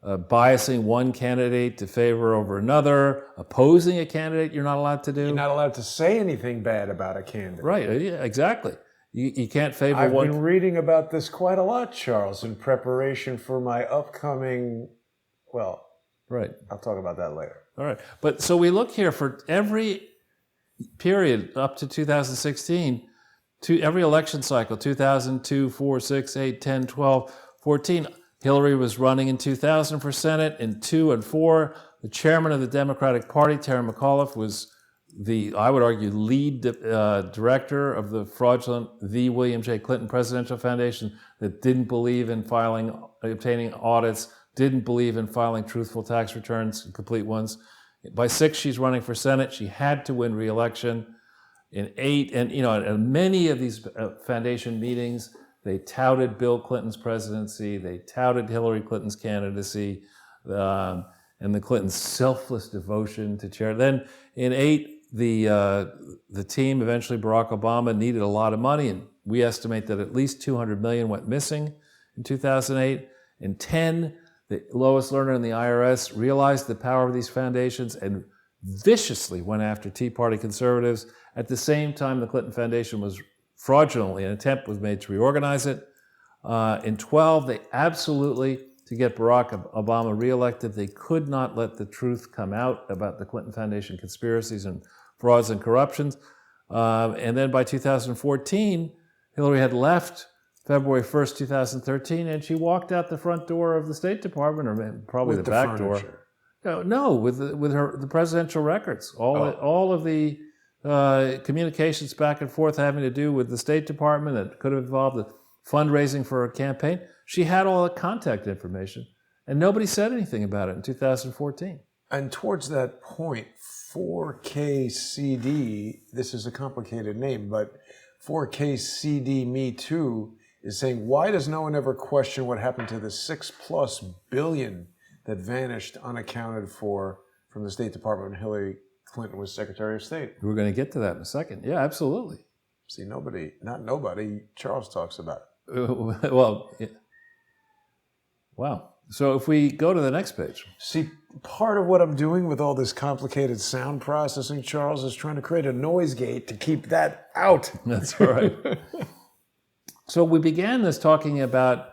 biasing one candidate to favor over another, opposing a candidate you're not allowed to do. You're not allowed to say anything bad about a candidate. Right, yeah, exactly. You can't favor one. I've been reading about this quite a lot, Charles, in preparation for my upcoming, right. I'll talk about that later. All right. But so we look here for every period up to 2016, to every election cycle, 2002, 4, 6, 8, 10, 12, 14. Hillary was running in 2000 for Senate. In 2 and 4, the chairman of the Democratic Party, Terry McAuliffe, was I would argue, lead director of the fraudulent William J. Clinton Presidential Foundation that didn't believe in obtaining audits, didn't believe in filing truthful tax returns, complete ones. By 6, she's running for Senate. She had to win re-election. In 8, and at many of these foundation meetings, they touted Bill Clinton's presidency, they touted Hillary Clinton's candidacy, and the Clintons' selfless devotion to charity. Then in 8, the team, eventually Barack Obama, needed a lot of money, and we estimate that at least $200 million went missing in 2008. In 10, the lowest learner in the IRS realized the power of these foundations and viciously went after Tea Party conservatives. At the same time, the Clinton Foundation was fraudulently, an attempt was made to reorganize it. In 12, they absolutely, to get Barack Obama reelected, they could not let the truth come out about the Clinton Foundation conspiracies and frauds and corruptions. And then by 2014, Hillary had left February 1st, 2013, and she walked out the front door of the State Department, or probably the back door. No, with the presidential records. All of the communications back and forth having to do with the State Department that could have involved the fundraising for her campaign. She had all the contact information, and nobody said anything about it in 2014. And towards that point, 4KCD, this is a complicated name, but 4KCD Me Too is saying, why does no one ever question what happened to the $6+ billion that vanished unaccounted for from the State Department when Hillary Clinton was Secretary of State? We're going to get to that in a second. Yeah, absolutely. See, nobody, Charles talks about it. Well, wow. So if we go to the next page. See, part of what I'm doing with all this complicated sound processing, Charles, is trying to create a noise gate to keep that out. That's right. So we began this talking about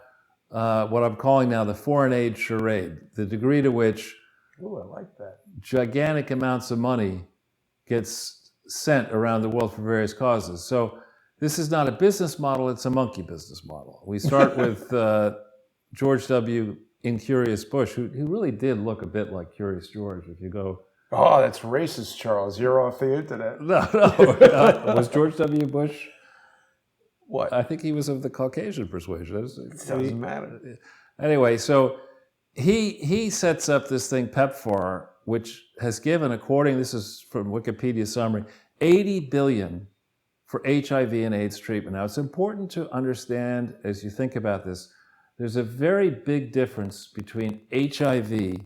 what I'm calling now the foreign aid charade, the degree to which Ooh, I like that. gigantic amounts of money gets sent around the world for various causes. So this is not a business model, it's a monkey business model. We start with George W. Incurious Bush, who really did look a bit like Curious George if you go... Oh, that's racist, Charles. You're off the internet. No. Was George W. Bush... What? I think he was of the Caucasian persuasion. It doesn't matter. Anyway, so he sets up this thing, PEPFAR, which has given, this is from Wikipedia summary, $80 billion for HIV and AIDS treatment. Now, it's important to understand, as you think about this, there's a very big difference between HIV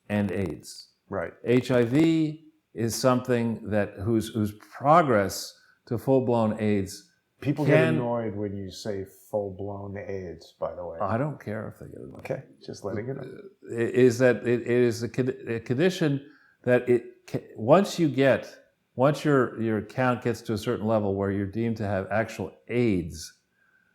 and AIDS. Right. HIV is something whose progress to full-blown AIDS. People get annoyed when you say full-blown AIDS, by the way. I don't care if they get annoyed. Okay, just letting it know. It is a condition that once your count gets to a certain level where you're deemed to have actual AIDS.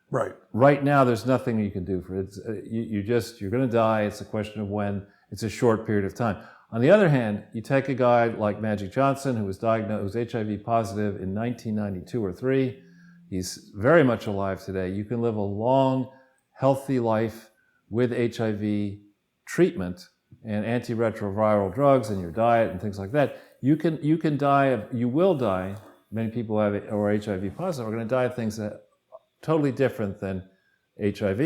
Right. Right now, there's nothing you can do for it. You're going to die. It's a question of when. It's a short period of time. On the other hand, you take a guy like Magic Johnson, who was HIV positive in 1992 or 3. He's very much alive today. You can live a long, healthy life with HIV treatment and antiretroviral drugs and your diet and things like that. You will die. Many people who are HIV positive are going to die of things that are totally different than HIV.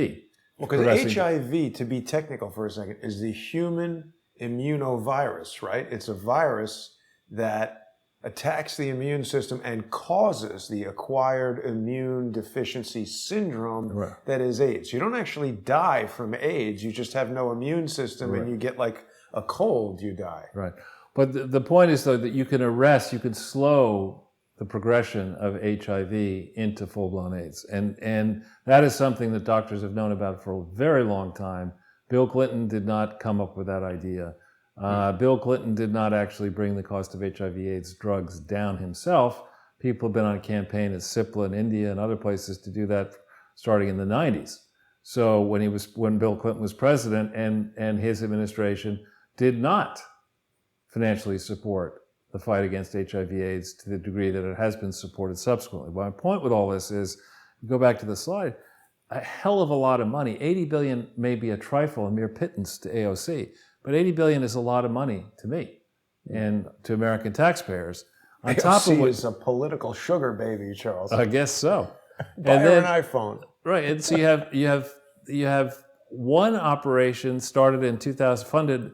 Well, because HIV, to be technical for a second, is the human immunovirus, right? It's a virus that attacks the immune system and causes the acquired immune deficiency syndrome that is AIDS. You don't actually die from AIDS. You just have no immune system and you get like a cold, you die. Right. But the point is, though, that you can slow the progression of HIV into full-blown AIDS. And that is something that doctors have known about for a very long time. Bill Clinton did not come up with that idea. Bill Clinton did not actually bring the cost of HIV/AIDS drugs down himself. People have been on a campaign at Cipla in India and other places to do that starting in the 90s. So when Bill Clinton was president and his administration did not financially support the fight against HIV/AIDS to the degree that it has been supported subsequently. My point with all this is, go back to the slide, a hell of a lot of money. $80 billion may be a trifle, a mere pittance to AOC, but $80 billion is a lot of money to me and to American taxpayers. On top of what is a political sugar baby, Charles. I guess so. Buy her an iPhone. Right, and so you have one operation started in 2000,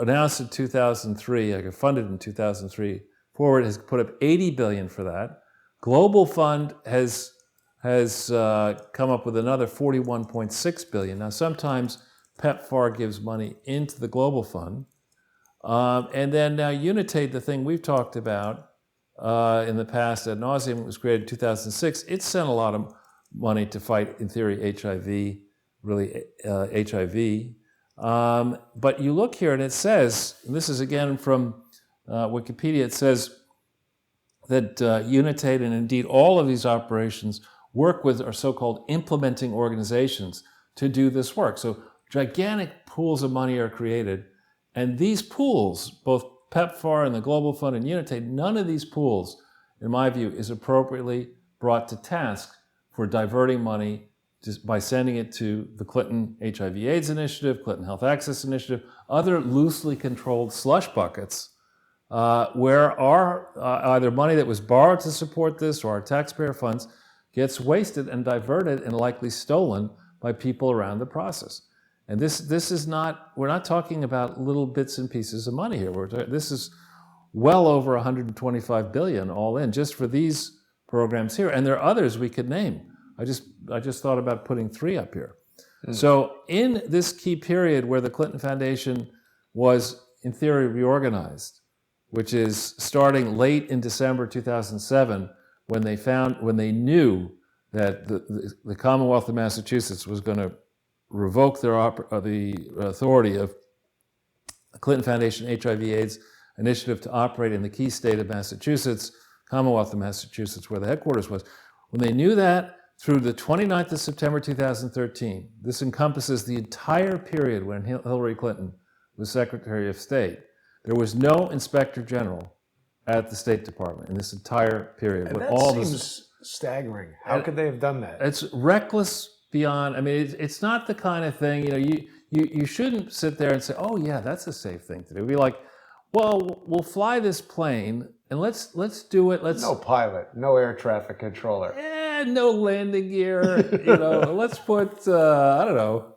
announced in 2003, funded in 2003. Forward has put up $80 billion for that. Global Fund has come up with another $41.6 billion. Now, sometimes PEPFAR gives money into the Global Fund. And then now Unitate, the thing we've talked about in the past ad nauseum, was created in 2006. It sent a lot of money to fight, in theory, HIV, HIV. But you look here and it says, and this is again from Wikipedia, it says that Unitate and indeed all of these operations work with our so-called implementing organizations to do this work. So gigantic pools of money are created, and these pools, both PEPFAR and the Global Fund and Unitate, none of these pools, in my view, is appropriately brought to task for diverting money just by sending it to the Clinton HIV/AIDS Initiative, Clinton Health Access Initiative, other loosely controlled slush buckets, where our either money that was borrowed to support this or our taxpayer funds gets wasted and diverted and likely stolen by people around the process. And this is not, we're not talking about little bits and pieces of money here. This is well over $125 billion all in just for these programs here. And there are others we could name. I just thought about putting 3 up here. So in this key period where the Clinton Foundation was, in theory, reorganized, which is starting late in December 2007, when they knew that the Commonwealth of Massachusetts was going to revoke the authority of the Clinton Foundation HIV/AIDS initiative to operate in the key state of Massachusetts, Commonwealth of Massachusetts, where the headquarters was. When they knew that, through the 29th of September 2013, this encompasses the entire period when Hillary Clinton was Secretary of State, there was no Inspector General at the State Department in this entire period. And that seems staggering. How could they have done that? It's reckless beyond. I mean, it's not the kind of thing, you shouldn't sit there and say, oh yeah, that's a safe thing to do. It'd be like, well, we'll fly this plane and let's do it. No pilot, no air traffic controller. No landing gear. Let's put, I don't know.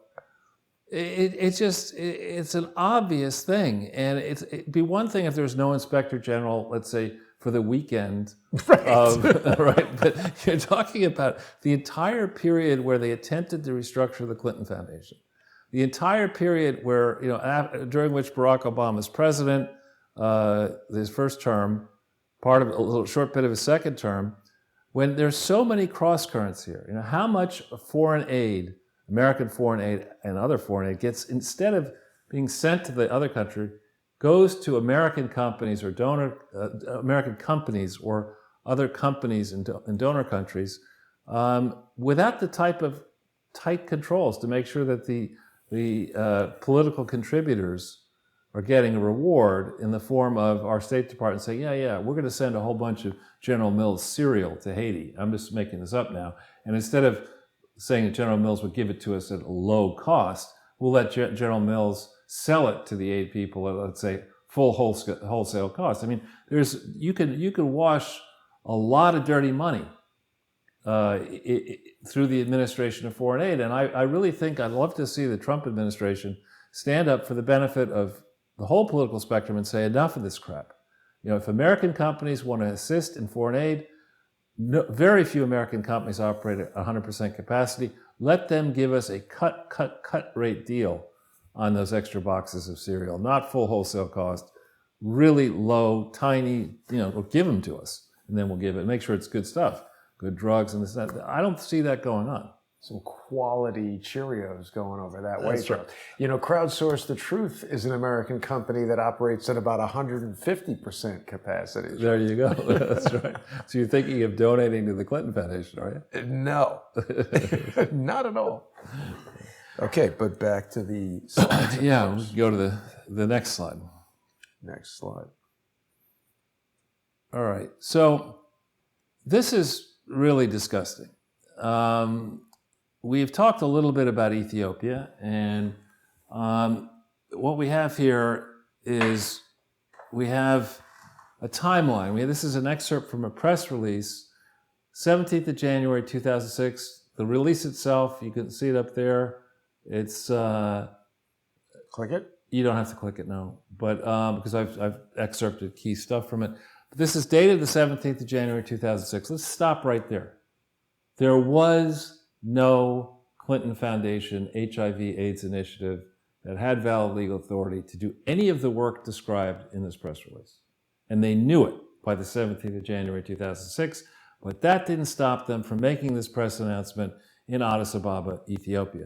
It's an obvious thing. And it'd be one thing if there's no Inspector General, let's say, for the weekend. Right. Right. But you're talking about the entire period where they attempted to restructure the Clinton Foundation. The entire period where, during which Barack Obama's president, his first term, part of a little short bit of his second term, when there's so many cross currents here. How much foreign aid, American foreign aid and other foreign aid gets, instead of being sent to the other country, goes to American companies or American companies or other companies in donor countries, without the type of tight controls to make sure that the political contributors are getting a reward in the form of our State Department saying, yeah, we're going to send a whole bunch of General Mills cereal to Haiti. I'm just making this up now. And instead of saying that General Mills would give it to us at a low cost, we'll let General Mills sell it to the aid people at, let's say, full wholesale cost. I mean, you can wash a lot of dirty money through the administration of foreign aid. And I really think I'd love to see the Trump administration stand up for the benefit of the whole political spectrum and say, enough of this crap. If American companies want to assist in foreign aid, very few American companies operate at 100% capacity. Let them give us a cut rate deal on those extra boxes of cereal, not full wholesale cost, really low, tiny, give them to us. And then we'll give it, make sure it's good stuff, good drugs and this, that. I don't see that going on. Some quality Cheerios going over that way. That's right. Crowdsource the Truth is an American company that operates at about 150% capacity. There you go. That's right. So you're thinking of donating to the Clinton Foundation, are you? No, not at all. Okay, but back to the slides. Yeah, we can go to the next slide. Next slide. All right. So this is really disgusting. We've talked a little bit about Ethiopia, and what we have here is we have a timeline. This is an excerpt from a press release, 17th of January 2006. The release itself, you can see it up there. It's click it. You don't have to click it, no, but because I've excerpted key stuff from it. But this is dated the 17th of January 2006. Let's stop right there. There was no Clinton Foundation HIV/AIDS initiative that had valid legal authority to do any of the work described in this press release. And they knew it by the 17th of January 2006, but that didn't stop them from making this press announcement in Addis Ababa, Ethiopia,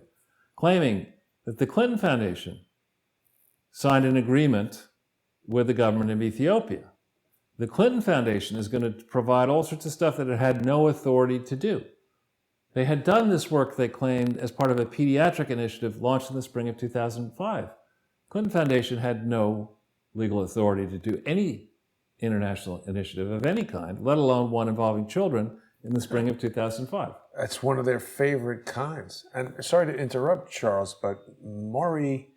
claiming that the Clinton Foundation signed an agreement with the government of Ethiopia. The Clinton Foundation is going to provide all sorts of stuff that it had no authority to do. They had done this work, they claimed, as part of a pediatric initiative launched in the spring of 2005. Clinton Foundation had no legal authority to do any international initiative of any kind, let alone one involving children, in the spring of 2005. That's one of their favorite kinds. And sorry to interrupt, Charles, but Moni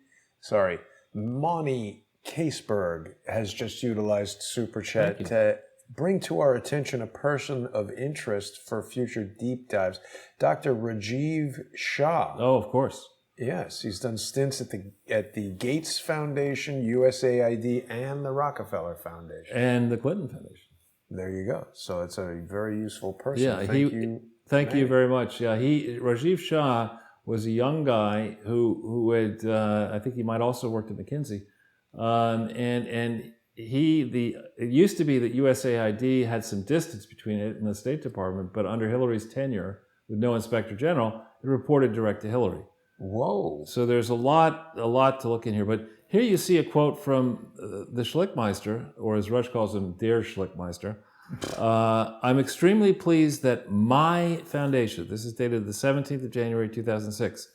Caseberg has just utilized Super Chat to bring to our attention a person of interest for future deep dives, Dr. Rajiv Shah. Oh, of course. Yes, he's done stints at the Gates Foundation, USAID, and the Rockefeller Foundation. And the Clinton Foundation. There you go. So it's a very useful person. Yeah, Thank you very much. Yeah, Rajiv Shah was a young guy who had I think he might also worked at McKinsey, and it used to be that USAID had some distance between it and the State Department, but under Hillary's tenure with no Inspector General, it reported direct to Hillary. Whoa! So there's a lot to look in here. But here you see a quote from the Schlickmeister, or as Rush calls him, Der Schlickmeister. I'm extremely pleased that my foundation, this is dated the 17th of January 2006,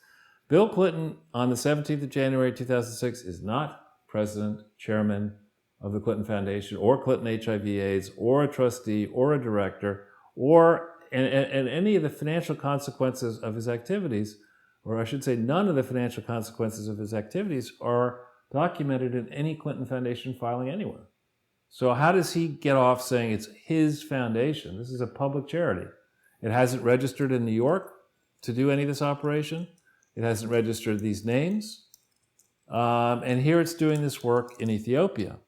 Bill Clinton on the 17th of January 2006 is not president, chairman of the Clinton Foundation, or Clinton HIV/AIDS, or a trustee, or a director, or and any of the financial consequences of his activities, or I should say none of the financial consequences of his activities are documented in any Clinton Foundation filing anywhere. So how does he get off saying it's his foundation? This is a public charity. It hasn't registered in New York to do any of this operation. It hasn't registered these names. And here it's doing this work in Ethiopia.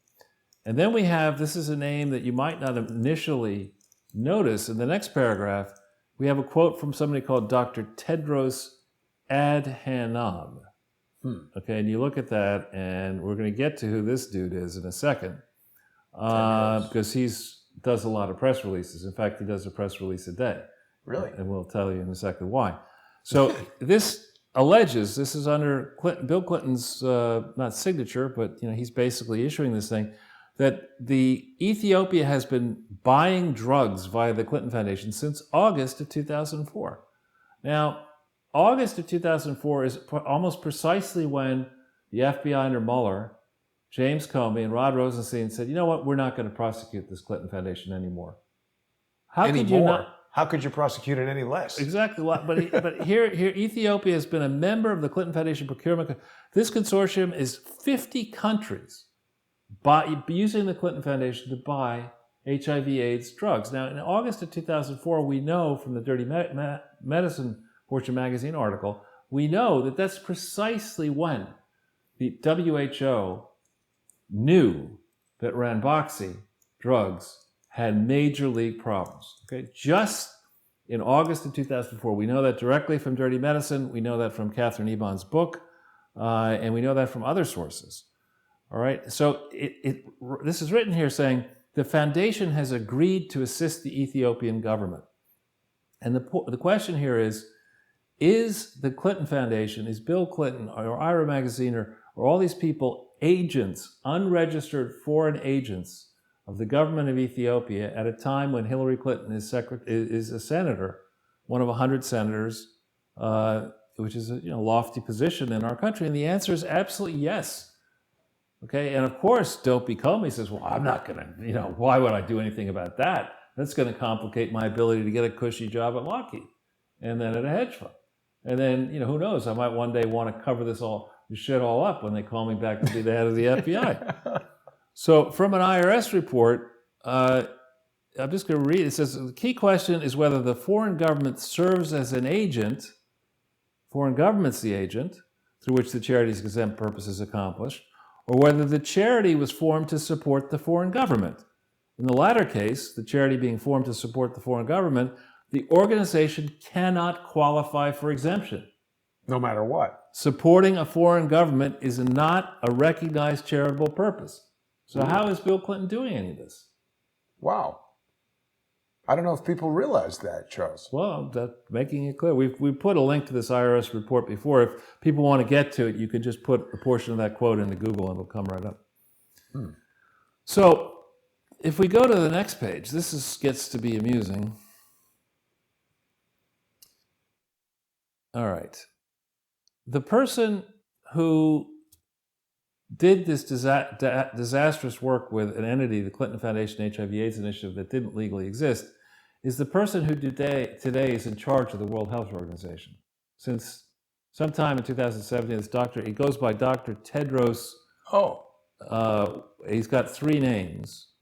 And then we have, this is a name that you might not initially notice. In the next paragraph, we have a quote from somebody called Dr. Tedros Adhanom. Okay, and you look at that, and we're going to get to who this dude is in a second, because he does a lot of press releases. In fact, he does a press release a day. Really? And we'll tell you in a second why. So this alleges, this is under Bill Clinton's, not signature, but he's basically issuing this thing, that Ethiopia has been buying drugs via the Clinton Foundation since August of 2004. Now, August of 2004 is almost precisely when the FBI under Mueller, James Comey, and Rod Rosenstein said, you know what, we're not going to prosecute this Clinton Foundation anymore. How could you prosecute it any less? Exactly. But here Ethiopia has been a member of the Clinton Foundation procurement. This consortium is 50 countries using the Clinton Foundation to buy HIV/AIDS drugs. Now, in August of 2004, we know from the Dirty Medicine Fortune magazine article, we know that that's precisely when the WHO knew that Ranbaxy drugs had major league problems. Okay, just in August of 2004, we know that directly from Dirty Medicine, we know that from Catherine Eban's book, and we know that from other sources. All right, so this is written here saying the foundation has agreed to assist the Ethiopian government. And the question here is the Clinton Foundation, is Bill Clinton or Ira Magaziner or all these people agents, unregistered foreign agents of the government of Ethiopia at a time when Hillary Clinton is a senator, one of 100 senators, which is a lofty position in our country? And the answer is absolutely yes. Okay, and of course, Dopey Comey says, well, I'm not going to, why would I do anything about that? That's going to complicate my ability to get a cushy job at Lockheed and then at a hedge fund. And then, who knows, I might one day want to cover this shit all up when they call me back to be the head of the FBI. So from an IRS report, I'm just going to read, it says, the key question is whether the foreign government serves as an agent, foreign government's the agent, through which the charity's exempt purpose is accomplished, or whether the charity was formed to support the foreign government. In the latter case, the charity being formed to support the foreign government, the organization cannot qualify for exemption. No matter what. Supporting a foreign government is not a recognized charitable purpose. So how is Bill Clinton doing any of this? Wow. I don't know if people realize that, Charles. Well, that's making it clear. We've put a link to this IRS report before. If people want to get to it, you could just put a portion of that quote into Google and it'll come right up. So if we go to the next page, gets to be amusing. All right. The person who did this disastrous work with an entity, the Clinton Foundation HIV/AIDS Initiative, that didn't legally exist, is the person who today is in charge of the World Health Organization. Since sometime in 2017, he goes by Dr. Tedros. He's got 3 names.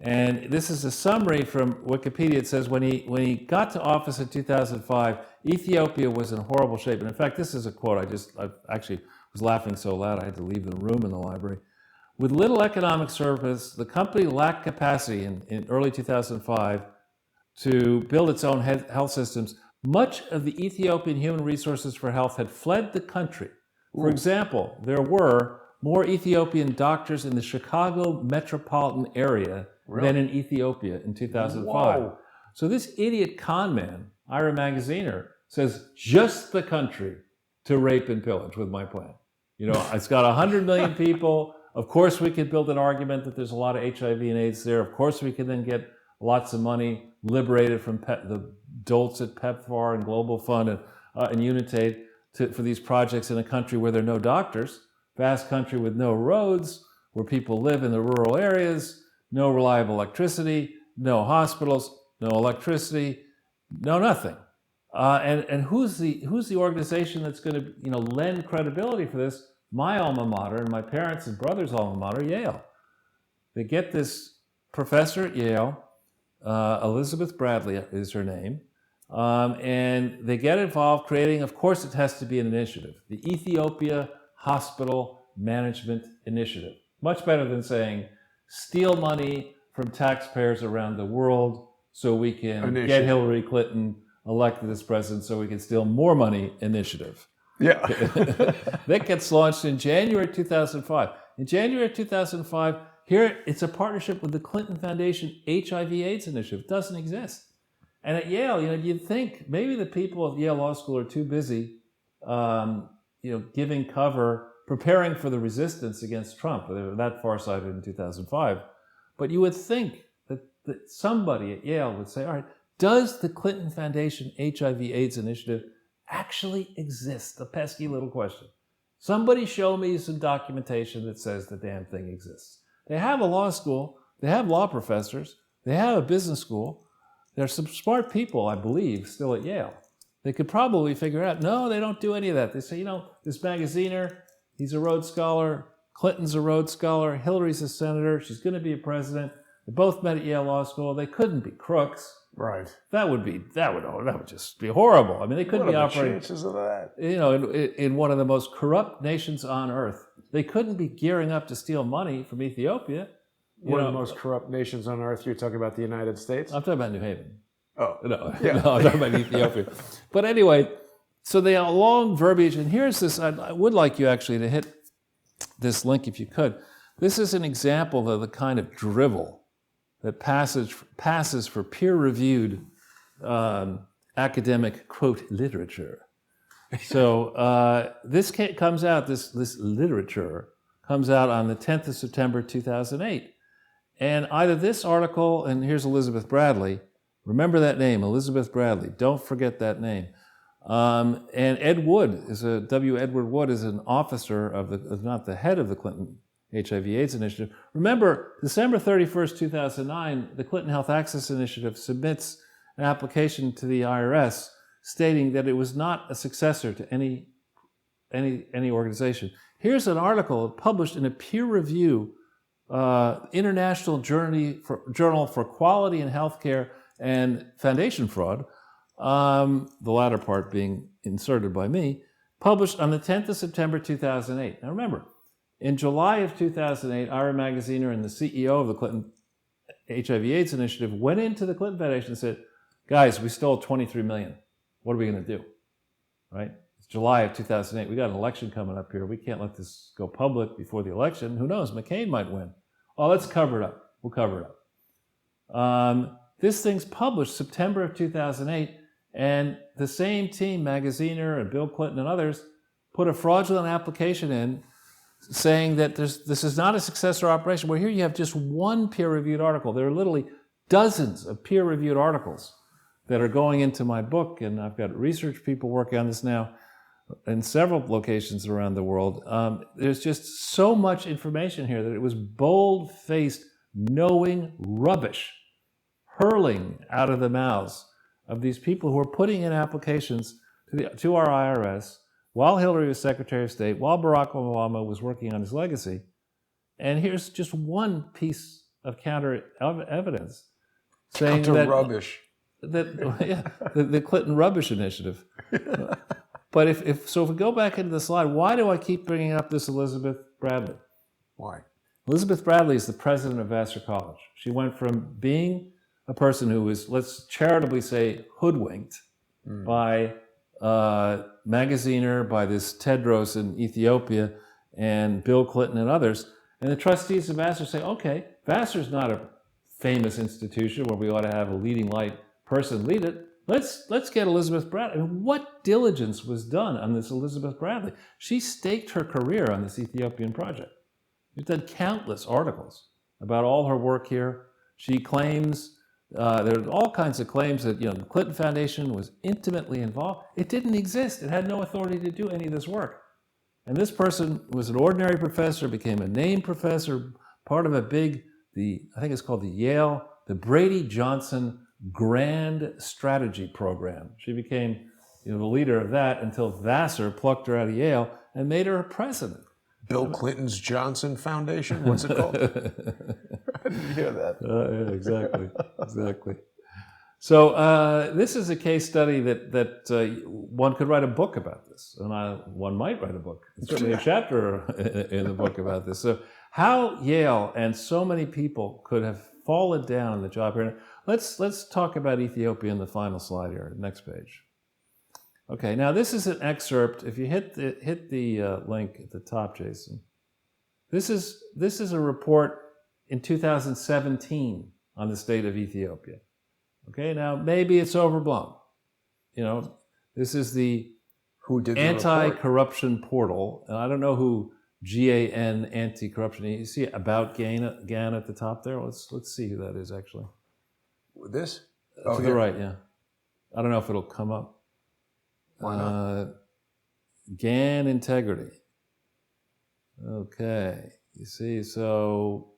And this is a summary from Wikipedia. It says when he got to office in 2005, Ethiopia was in horrible shape. And in fact, this is a quote. I actually was laughing so loud I had to leave the room in the library. With little economic service, the company lacked capacity in early 2005 to build its own health systems. Much of the Ethiopian Human Resources for Health had fled the country. For example, there were more Ethiopian doctors in the Chicago metropolitan area than in Ethiopia in 2005. Whoa. So this idiot con man, Ira Magaziner, says just the country to rape and pillage with my plan. You know, it's got 100 million people. Of course, we could build an argument that there's a lot of HIV and AIDS there. Of course, we can then get lots of money liberated from the dolts at PEPFAR and Global Fund and Unitate for these projects in a country where there are no doctors, vast country with no roads, where people live in the rural areas, no reliable electricity, no hospitals, no electricity, no nothing. And who's the organization that's going to lend credibility for this? My alma mater and my parents' and brothers' alma mater, Yale. They get this professor at Yale, Elizabeth Bradley is her name, and they get involved creating, of course it has to be an initiative, the Ethiopia Hospital Management Initiative. Much better than saying, steal money from taxpayers around the world so we can get Hillary Clinton elected as president so we can steal more money initiative. Yeah. That gets launched in January 2005. In January 2005, here it's a partnership with the Clinton Foundation HIV/AIDS initiative. It doesn't exist. And at Yale, you'd think maybe the people of Yale Law School are too busy, giving cover, preparing for the resistance against Trump. They were that farsighted in 2005. But you would think that somebody at Yale would say, all right, does the Clinton Foundation HIV/AIDS initiative actually exist? The pesky little question. Somebody show me some documentation that says the damn thing exists. They have a law school. They have law professors. They have a business school. There's some smart people, I believe, still at Yale. They could probably figure out, no, they don't do any of that. They say, this Magaziner, he's a Rhodes Scholar. Clinton's a Rhodes Scholar. Hillary's a senator. She's going to be a president. They both met at Yale Law School. They couldn't be crooks. Right. That would just be horrible. I mean, they couldn't be operating. What are the chances of that? In one of the most corrupt nations on earth, they couldn't be gearing up to steal money from Ethiopia. One of the most corrupt nations on earth. You're talking about the United States? I'm talking about New Haven. Oh. No, Yeah. no, I'm talking about Ethiopia. But anyway, so they have a long verbiage, and here's this. I would like you actually to hit this link if you could. This is an example of the kind of drivel that passes for peer-reviewed academic, quote, literature. So this literature comes out on the 10th of September, 2008. And either this article, and here's Elizabeth Bradley, remember that name, Elizabeth Bradley, don't forget that name. And Ed Wood, Edward Wood is an officer not the head of the Clinton HIV/AIDS initiative. Remember, December 31st, 2009, the Clinton Health Access Initiative submits an application to the IRS stating that it was not a successor to any organization. Here's an article published in a peer review International Journal for Quality in Healthcare and Foundation Fraud, the latter part being inserted by me, published on the 10th of September 2008. Now remember, in July of 2008, Ira Magaziner and the CEO of the Clinton HIV/AIDS initiative went into the Clinton Foundation and said, guys, we stole $23 million. What are we going to do? Right? It's July of 2008. We got an election coming up here. We can't let this go public before the election. Who knows? McCain might win. Oh, let's cover it up. We'll cover it up. This thing's published September of 2008, and the same team, Magaziner and Bill Clinton and others, put a fraudulent application in saying that this is not a successor operation. Well, here you have just one peer-reviewed article. There are literally dozens of peer-reviewed articles that are going into my book, and I've got research people working on this now in several locations around the world. There's just so much information here that it was bold-faced, knowing rubbish hurling out of the mouths of these people who are putting in applications to our IRS while Hillary was Secretary of State, while Barack Obama was working on his legacy. And here's just one piece of counter evidence saying rubbish. The Clinton Rubbish Initiative. But if we go back into the slide, why do I keep bringing up this Elizabeth Bradley? Why? Elizabeth Bradley is the president of Vassar College. She went from being a person who was, let's charitably say, hoodwinked by Magaziner, by this Tedros in Ethiopia, and Bill Clinton and others. And the trustees of Vassar say, okay, Vassar's not a famous institution where we ought to have a leading light person lead it. Let's get Elizabeth Bradley. I mean, what diligence was done on this Elizabeth Bradley? She staked her career on this Ethiopian project. She's done countless articles about all her work here. She claims, there are all kinds of claims that the Clinton Foundation was intimately involved. It didn't exist. It had no authority to do any of this work. And this person was an ordinary professor, became a named professor, part of a big, I think it's called the Brady Johnson Grand Strategy Program. She became the leader of that until Vassar plucked her out of Yale and made her a president. Bill Clinton's Johnson Foundation? What's it called? I didn't hear that. Yeah, exactly. So this is a case study that one could write a book about this, and one might write a book. It's certainly a chapter in the book about this. So how Yale and so many people could have fallen down the job here. Let's talk about Ethiopia in the final slide here. Next page. Okay, now this is an excerpt. If you hit the link at the top, Jason, this is a report in 2017 on the state of Ethiopia. Okay, now maybe it's overblown. This is the anti-corruption portal, and I don't know who GAN anti-corruption. You see about GAN at the top there. Let's see who that is actually. This? To the right, yeah. I don't know if it'll come up. Why not? GAN integrity. Okay, you see, so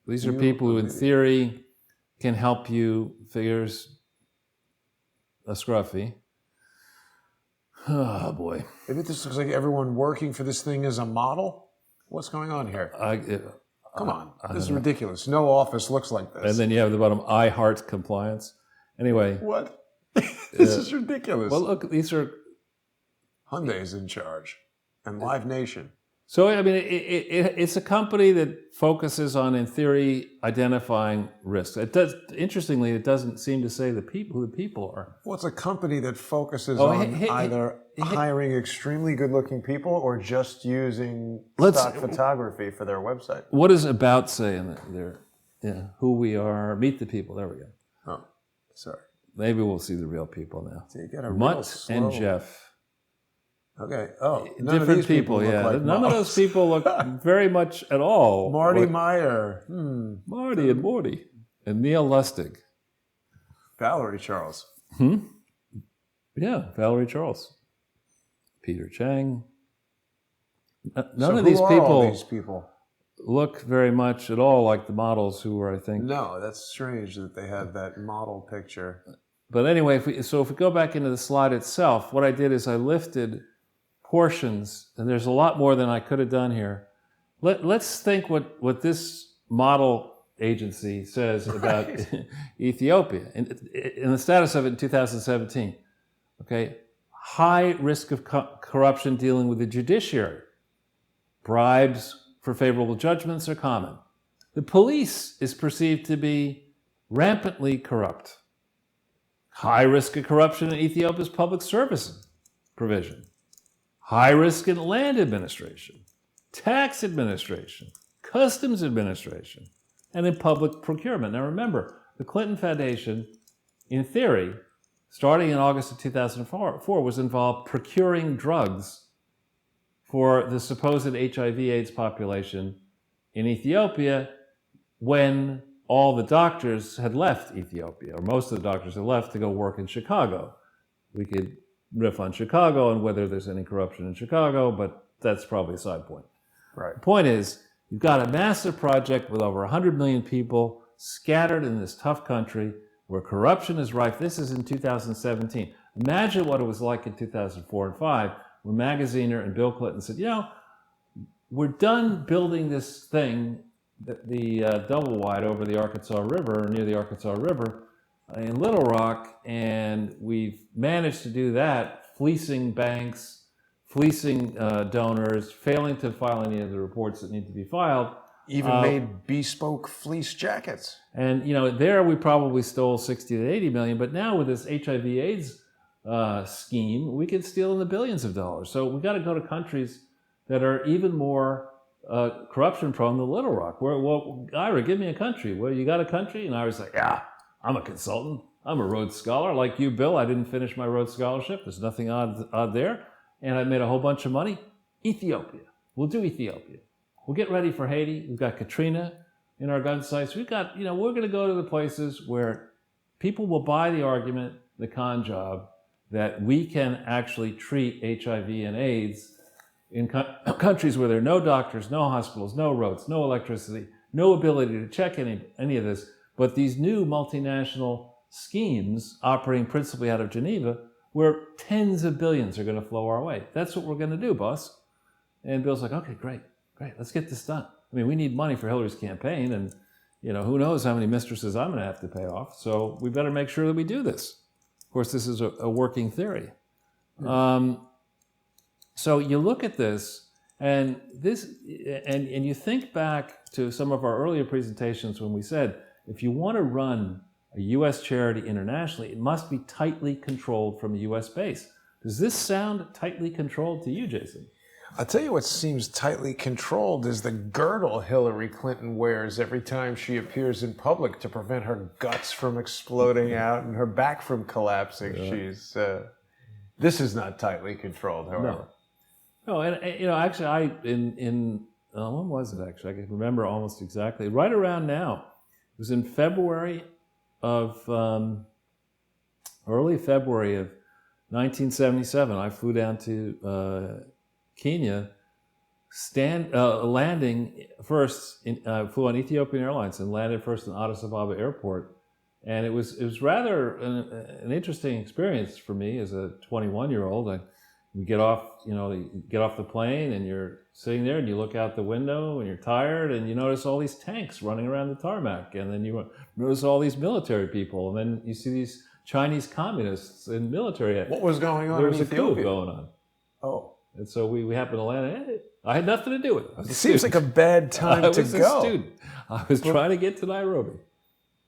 these are people who, in theory, can help you. Figures a scruffy. Oh boy! Maybe this looks like everyone working for this thing is a model. What's going on here? Come on, this is ridiculous. No office looks like this. And then you have at the bottom, I heart compliance. Anyway. What? This is ridiculous. Well, look, these are... Hyundai's in charge, and Live Nation. So, I mean, it's a company that focuses on, in theory, identifying risks. Interestingly, it doesn't seem to say who the people are. Well, it's a company that focuses on either hiring extremely good-looking people or just using stock photography for their website. What does about say in there? Yeah, who we are, meet the people. There we go. Oh, sorry. Maybe we'll see the real people now. So you got a Mutt and Jeff. Okay. Oh, different people. Yeah, like none of those people look very much at all. Marty Meyer. Marty and Morty and Neil Lustig. Valerie Charles. Yeah, Valerie Charles. Peter Chang. None So of who these are people, all these people look very much at all like the models who were, I think. No, that's strange that they have that model picture. But anyway, if we go back into the slide itself, what I did is I lifted portions, and there's a lot more than I could have done here. Let's think what this model agency says about Ethiopia and the status of it in 2017. Okay, high risk of corruption dealing with the judiciary. Bribes for favorable judgments are common. The police is perceived to be rampantly corrupt. High risk of corruption in Ethiopia's public service provision. High risk in land administration, tax administration, customs administration, and in public procurement. Now remember, the Clinton Foundation, in theory, starting in August of 2004, was involved procuring drugs for the supposed HIV/AIDS population in Ethiopia when all the doctors had left Ethiopia, or most of the doctors had left to go work in Chicago. We could riff on Chicago and whether there's any corruption in Chicago, but that's probably a side point. Right. The point is, you've got a massive project with over 100 million people scattered in this tough country where corruption is rife. This is in 2017. Imagine what it was like in 2004 and 5, when Magaziner and Bill Clinton said, we're done building this thing, the double wide over the Arkansas River, near the Arkansas River in Little Rock, and we've managed to do that, fleecing banks, fleecing donors, failing to file any of the reports that need to be filed. Even made bespoke fleece jackets. And there we probably stole 60 to 80 million, but now with this HIV/AIDS scheme, we could steal in the billions of dollars. So we got to go to countries that are even more corruption prone than Little Rock. Well, Ira, give me a country. Well, you got a country? And Ira's like, yeah, I'm a consultant. I'm a Rhodes Scholar. Like you, Bill, I didn't finish my Rhodes Scholarship. There's nothing odd there. And I made a whole bunch of money. Ethiopia. We'll do Ethiopia. We'll get ready for Haiti. We've got Katrina in our gun sights. We've got, we're going to go to the places where people will buy the argument, the con job, that we can actually treat HIV and AIDS in countries where there are no doctors, no hospitals, no roads, no electricity, no ability to check any of this. But these new multinational schemes operating principally out of Geneva, where tens of billions are going to flow our way. That's what we're going to do, boss. And Bill's like, okay, great, let's get this done. I mean, we need money for Hillary's campaign, and who knows how many mistresses I'm going to have to pay off. So we better make sure that we do this. Of course, this is a working theory. So you look at this, and you think back to some of our earlier presentations when we said, if you want to run a U.S. charity internationally, it must be tightly controlled from a U.S. base. Does this sound tightly controlled to you, Jason? I'll tell you what seems tightly controlled is the girdle Hillary Clinton wears every time she appears in public to prevent her guts from exploding out and her back from collapsing. Yeah. This is not tightly controlled, however. No, and actually, when was it actually? I can remember almost exactly. Right around now, it was in February of early February of 1977. I flew down to Kenya, landing first. Flew on Ethiopian Airlines and landed first in Addis Ababa Airport, and it was rather an interesting experience for me as a 21-year-old. You get off, you get off the plane and you're sitting there and you look out the window and you're tired and you notice all these tanks running around the tarmac, and then you notice all these military people, and then you see these Chinese communists in military. What was going on? There was a coup going on. Oh. And so we happened to land. I had nothing to do with it. It seems like a bad time to go. I was a student. I was trying to get to Nairobi.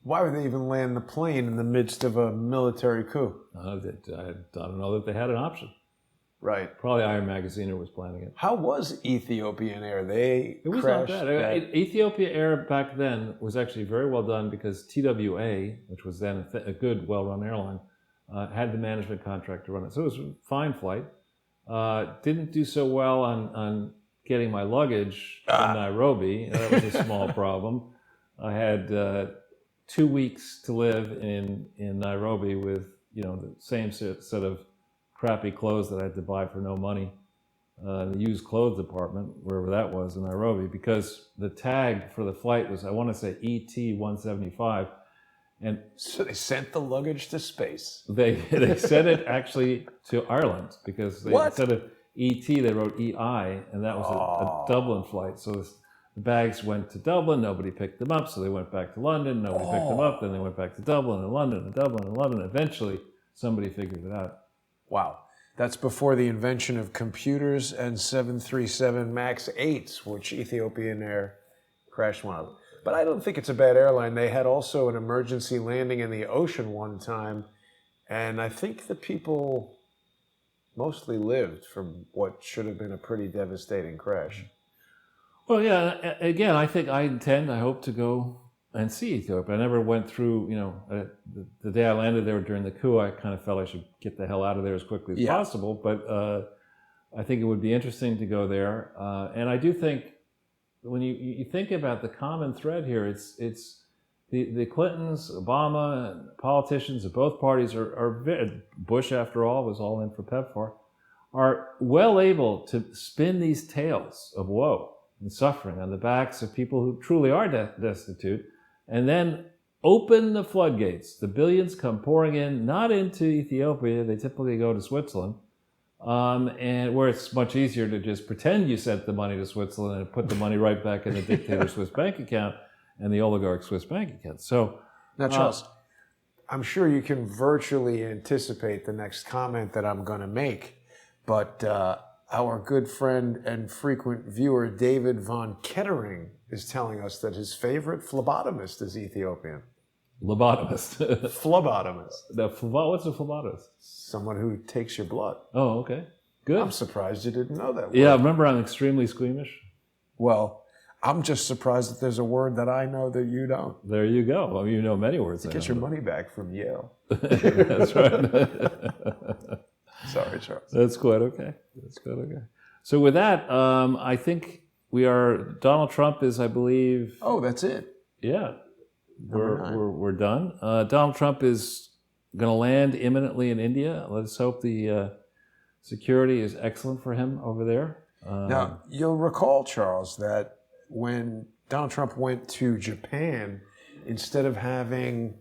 Why would they even land the plane in the midst of a military coup? I don't know that they had an option. Right. Probably Iron Magaziner was planning it. How was Ethiopian Air? It was not bad. Ethiopia Air back then was actually very well done because TWA, which was then a good, well-run airline, had the management contract to run it. So it was a fine flight. Didn't do so well on getting my luggage in Nairobi. That was a small problem. I had 2 weeks to live in Nairobi with the same set of crappy clothes that I had to buy for no money. The used clothes department, wherever that was in Nairobi, because the tag for the flight was, I want to say, ET-175. And so they sent the luggage to space. They sent it actually to Ireland because instead of ET, they wrote EI, and that was a Dublin flight. So the bags went to Dublin, nobody picked them up, so they went back to London, nobody picked them up, then they went back to Dublin and London and Dublin and London. Eventually, somebody figured it out. Wow. That's before the invention of computers and 737 MAX 8s, which Ethiopian Air crashed one of. But I don't think it's a bad airline. They had also an emergency landing in the ocean one time, and I think the people mostly lived from what should have been a pretty devastating crash. Well, yeah, again, I think I hope to go and see Ethiopia. I never went through, the day I landed there during the coup, I kind of felt I should get the hell out of there as quickly as possible. But I think it would be interesting to go there. And I do think when you think about the common thread here, it's the Clintons, Obama, and politicians of both parties Bush, after all, was all in for PEPFAR, are well able to spin these tales of woe and suffering on the backs of people who truly are destitute, and then open the floodgates. The billions come pouring in, not into Ethiopia, they typically go to Switzerland, and where it's much easier to just pretend you sent the money to Switzerland and put the money right back in the dictator's Swiss bank account and the oligarch's Swiss bank account. So, now, Charles, I'm sure you can virtually anticipate the next comment that I'm going to make, but Our good friend and frequent viewer David Von Kettering is telling us that his favorite phlebotomist is Ethiopian. Lobotomist. Phlebotomist. What's a phlebotomist? Someone who takes your blood. Oh, okay. Good. I'm surprised you didn't know that word. Yeah, remember I'm extremely squeamish? Well, I'm just surprised that there's a word that I know that you don't. There you go. Well, you know many words. Get your money back from Yale. That's right. Sorry, Charles. That's quite okay. So with that, I think Donald Trump is, I believe. Oh, that's it. Yeah, we're done. Donald Trump is going to land imminently in India. Let's hope the security is excellent for him over there. Now, you'll recall, Charles, that when Donald Trump went to Japan, instead of having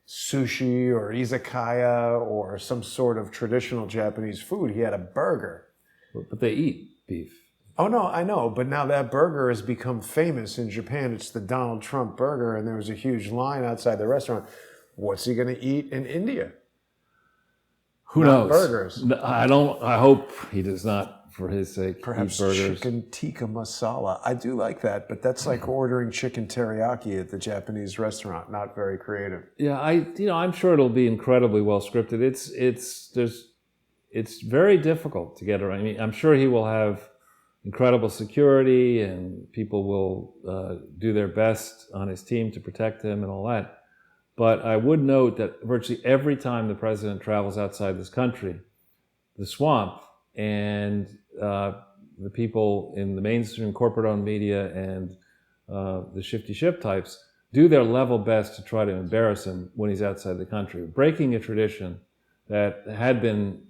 sushi or izakaya or some sort of traditional Japanese food, he had a burger. But they eat beef. Oh, no, I know. But now that burger has become famous in Japan. It's the Donald Trump burger, and there was a huge line outside the restaurant. What's he going to eat in India? Who Not knows? Burgers. I hope he does not, for his sake, Perhaps eat burgers. chicken tikka masala. I do like that, but that's like ordering chicken teriyaki at the Japanese restaurant. Not very creative. Yeah, I'm sure it'll be incredibly well scripted. It's very difficult to get around. I mean, I'm sure he will have incredible security, and people will do their best on his team to protect him and all that. But I would note that virtually every time the president travels outside this country, the swamp and the people in the mainstream corporate-owned media and the shifty ship types do their level best to try to embarrass him when he's outside the country, breaking a tradition that had been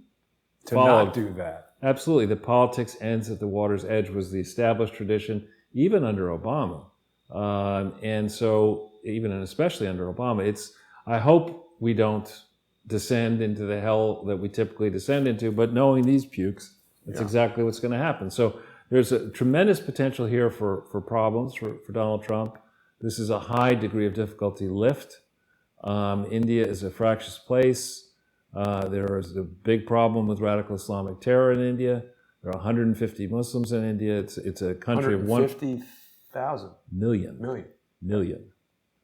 followed. Not do that. Absolutely. The politics ends at the water's edge was the established tradition, even under Obama. And so, even and especially under Obama, I hope we don't descend into the hell that we typically descend into, but knowing these pukes, that's exactly what's going to happen. So there's a tremendous potential here for problems for Donald Trump. This is a high degree of difficulty lift. India is a fractious place. There is a big problem with radical Islamic terror in India. There are 150 Muslims in India. It's a country of 150,000. Million.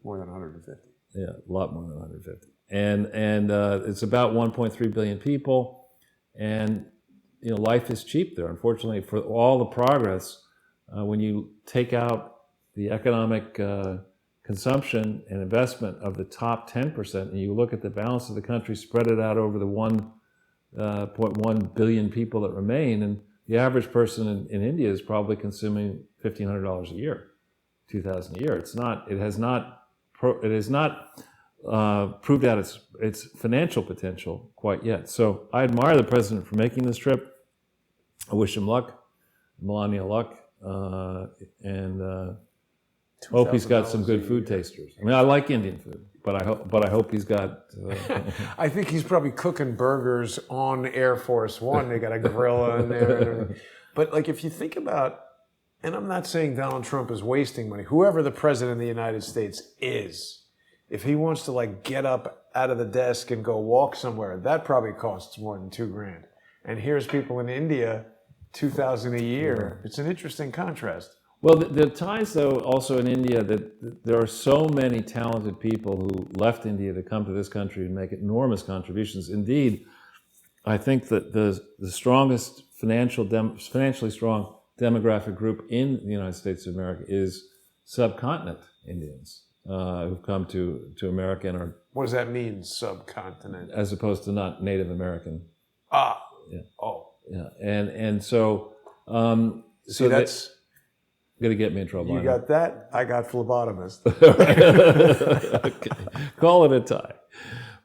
More than 150. Yeah, a lot more than 150. And it's about 1.3 billion people. And, life is cheap there. Unfortunately, for all the progress, when you take out the economic consumption and investment of the top 10%, and you look at the balance of the country, spread it out over the 1.1 billion people that remain, and the average person in India is probably consuming $1,500 a year, $2,000 a year. It has not proved out its financial potential quite yet. So I admire the president for making this trip. I wish him luck, Melania luck, and hope he's got some good food tasters. I mean, I like Indian food, but I hope he's got. I think he's probably cooking burgers on Air Force One. They got a grill in there. But if you think about, and I'm not saying Donald Trump is wasting money. Whoever the president of the United States is, if he wants to get up out of the desk and go walk somewhere, that probably costs more than $2,000. And here's people in India, $2,000 a year. It's an interesting contrast. Well, the ties, though, also in India, that there are so many talented people who left India to come to this country and make enormous contributions. Indeed, I think that the strongest financially strong demographic group in the United States of America is subcontinent Indians who've come to America and are. What does that mean, subcontinent? As opposed to not Native American. Ah. Yeah. Oh. Yeah. And so. See, that's going to get me in trouble. You got that? I got phlebotomist. Okay. Call it a tie.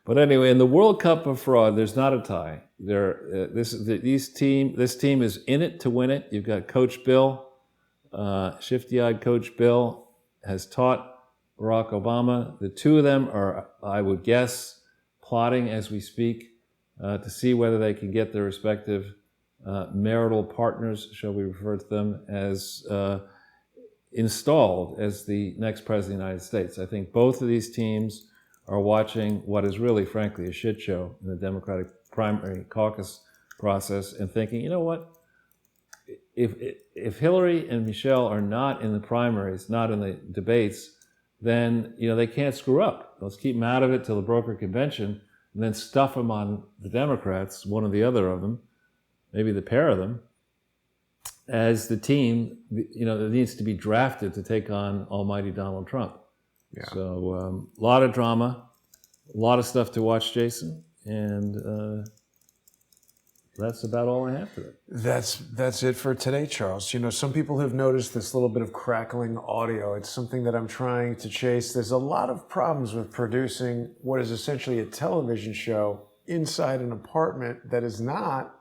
But anyway, in the World Cup of fraud, there's not a tie. This team is in it to win it. You've got Coach Bill, shifty-eyed Coach Bill, has taught Barack Obama. The two of them are, I would guess, plotting as we speak to see whether they can get their respective marital partners, shall we refer to them, as installed as the next president of the United States. I think both of these teams are watching what is really, frankly, a shit show in the Democratic primary caucus process and thinking, you know what, if Hillary and Michelle are not in the primaries, not in the debates, then they can't screw up. Let's keep them out of it till the broker convention, and then stuff them on the Democrats, one or the other of them, maybe the pair of them, as the team that needs to be drafted to take on almighty Donald Trump. Yeah. So a lot of drama, a lot of stuff to watch, Jason, and that's about all I have today. That's it for today, Charles. Some people have noticed this little bit of crackling audio. It's something that I'm trying to chase. There's a lot of problems with producing what is essentially a television show inside an apartment that is not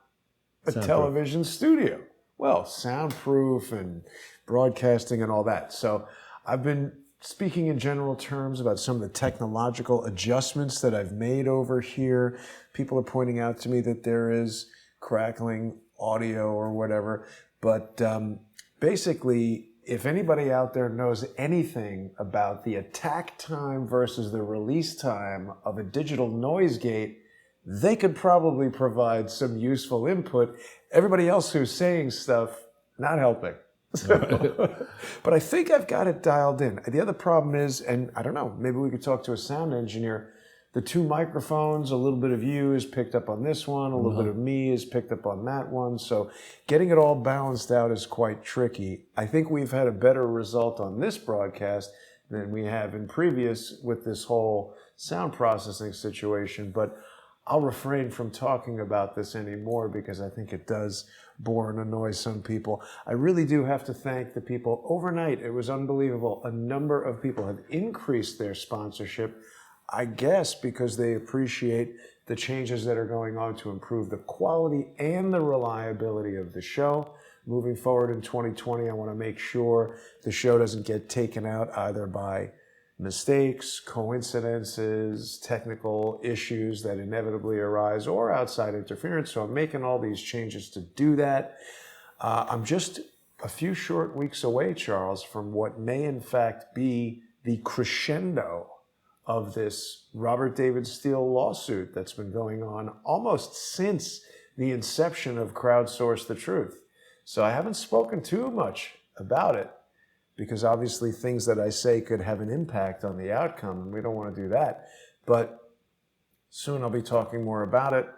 a television studio. Well, soundproof and broadcasting and all that. So I've been speaking in general terms about some of the technological adjustments that I've made over here. People are pointing out to me that there is crackling audio or whatever. But basically, if anybody out there knows anything about the attack time versus the release time of a digital noise gate, they could probably provide some useful input. Everybody else who's saying stuff, not helping. But I think I've got it dialed in. The other problem is, and I don't know, maybe we could talk to a sound engineer. The two microphones, a little bit of you is picked up on this one, a little bit of me is picked up on that one. So getting it all balanced out is quite tricky. I think we've had a better result on this broadcast than we have in previous with this whole sound processing situation. But I'll refrain from talking about this anymore because I think it does bore and annoy some people. I really do have to thank the people. Overnight, it was unbelievable. A number of people have increased their sponsorship, I guess because they appreciate the changes that are going on to improve the quality and the reliability of the show. Moving forward in 2020, I want to make sure the show doesn't get taken out either by mistakes, coincidences, technical issues that inevitably arise, or outside interference. So I'm making all these changes to do that. I'm just a few short weeks away, Charles, from what may in fact be the crescendo of this Robert David Steele lawsuit that's been going on almost since the inception of Crowdsource the Truth. So I haven't spoken too much about it, because obviously things that I say could have an impact on the outcome, and we don't want to do that. But soon I'll be talking more about it.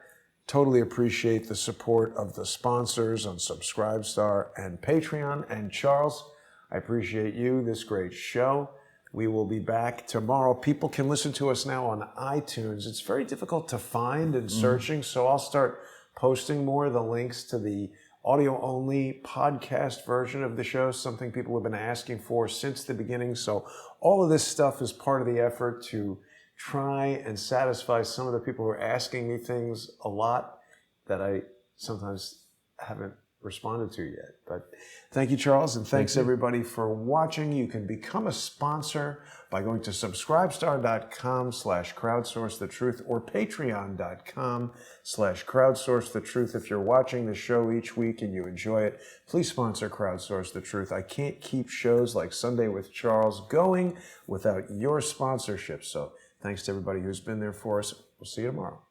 Totally appreciate the support of the sponsors on Subscribestar and Patreon. And Charles, I appreciate you, this great show. We will be back tomorrow. People can listen to us now on iTunes. It's very difficult to find in searching, so I'll start posting more of the links to the audio-only podcast version of the show, something people have been asking for since the beginning. So all of this stuff is part of the effort to try and satisfy some of the people who are asking me things a lot that I sometimes haven't responded to yet. But thank you, Charles, and thanks everybody for watching. You can become a sponsor by going to subscribestar.com/crowdsourcethetruth or patreon.com/crowdsourcethetruth. If you're watching the show each week and you enjoy it, please sponsor Crowdsource the Truth. I can't keep shows like Sunday with Charles going without your sponsorship. So thanks to everybody who's been there for us. We'll see you tomorrow.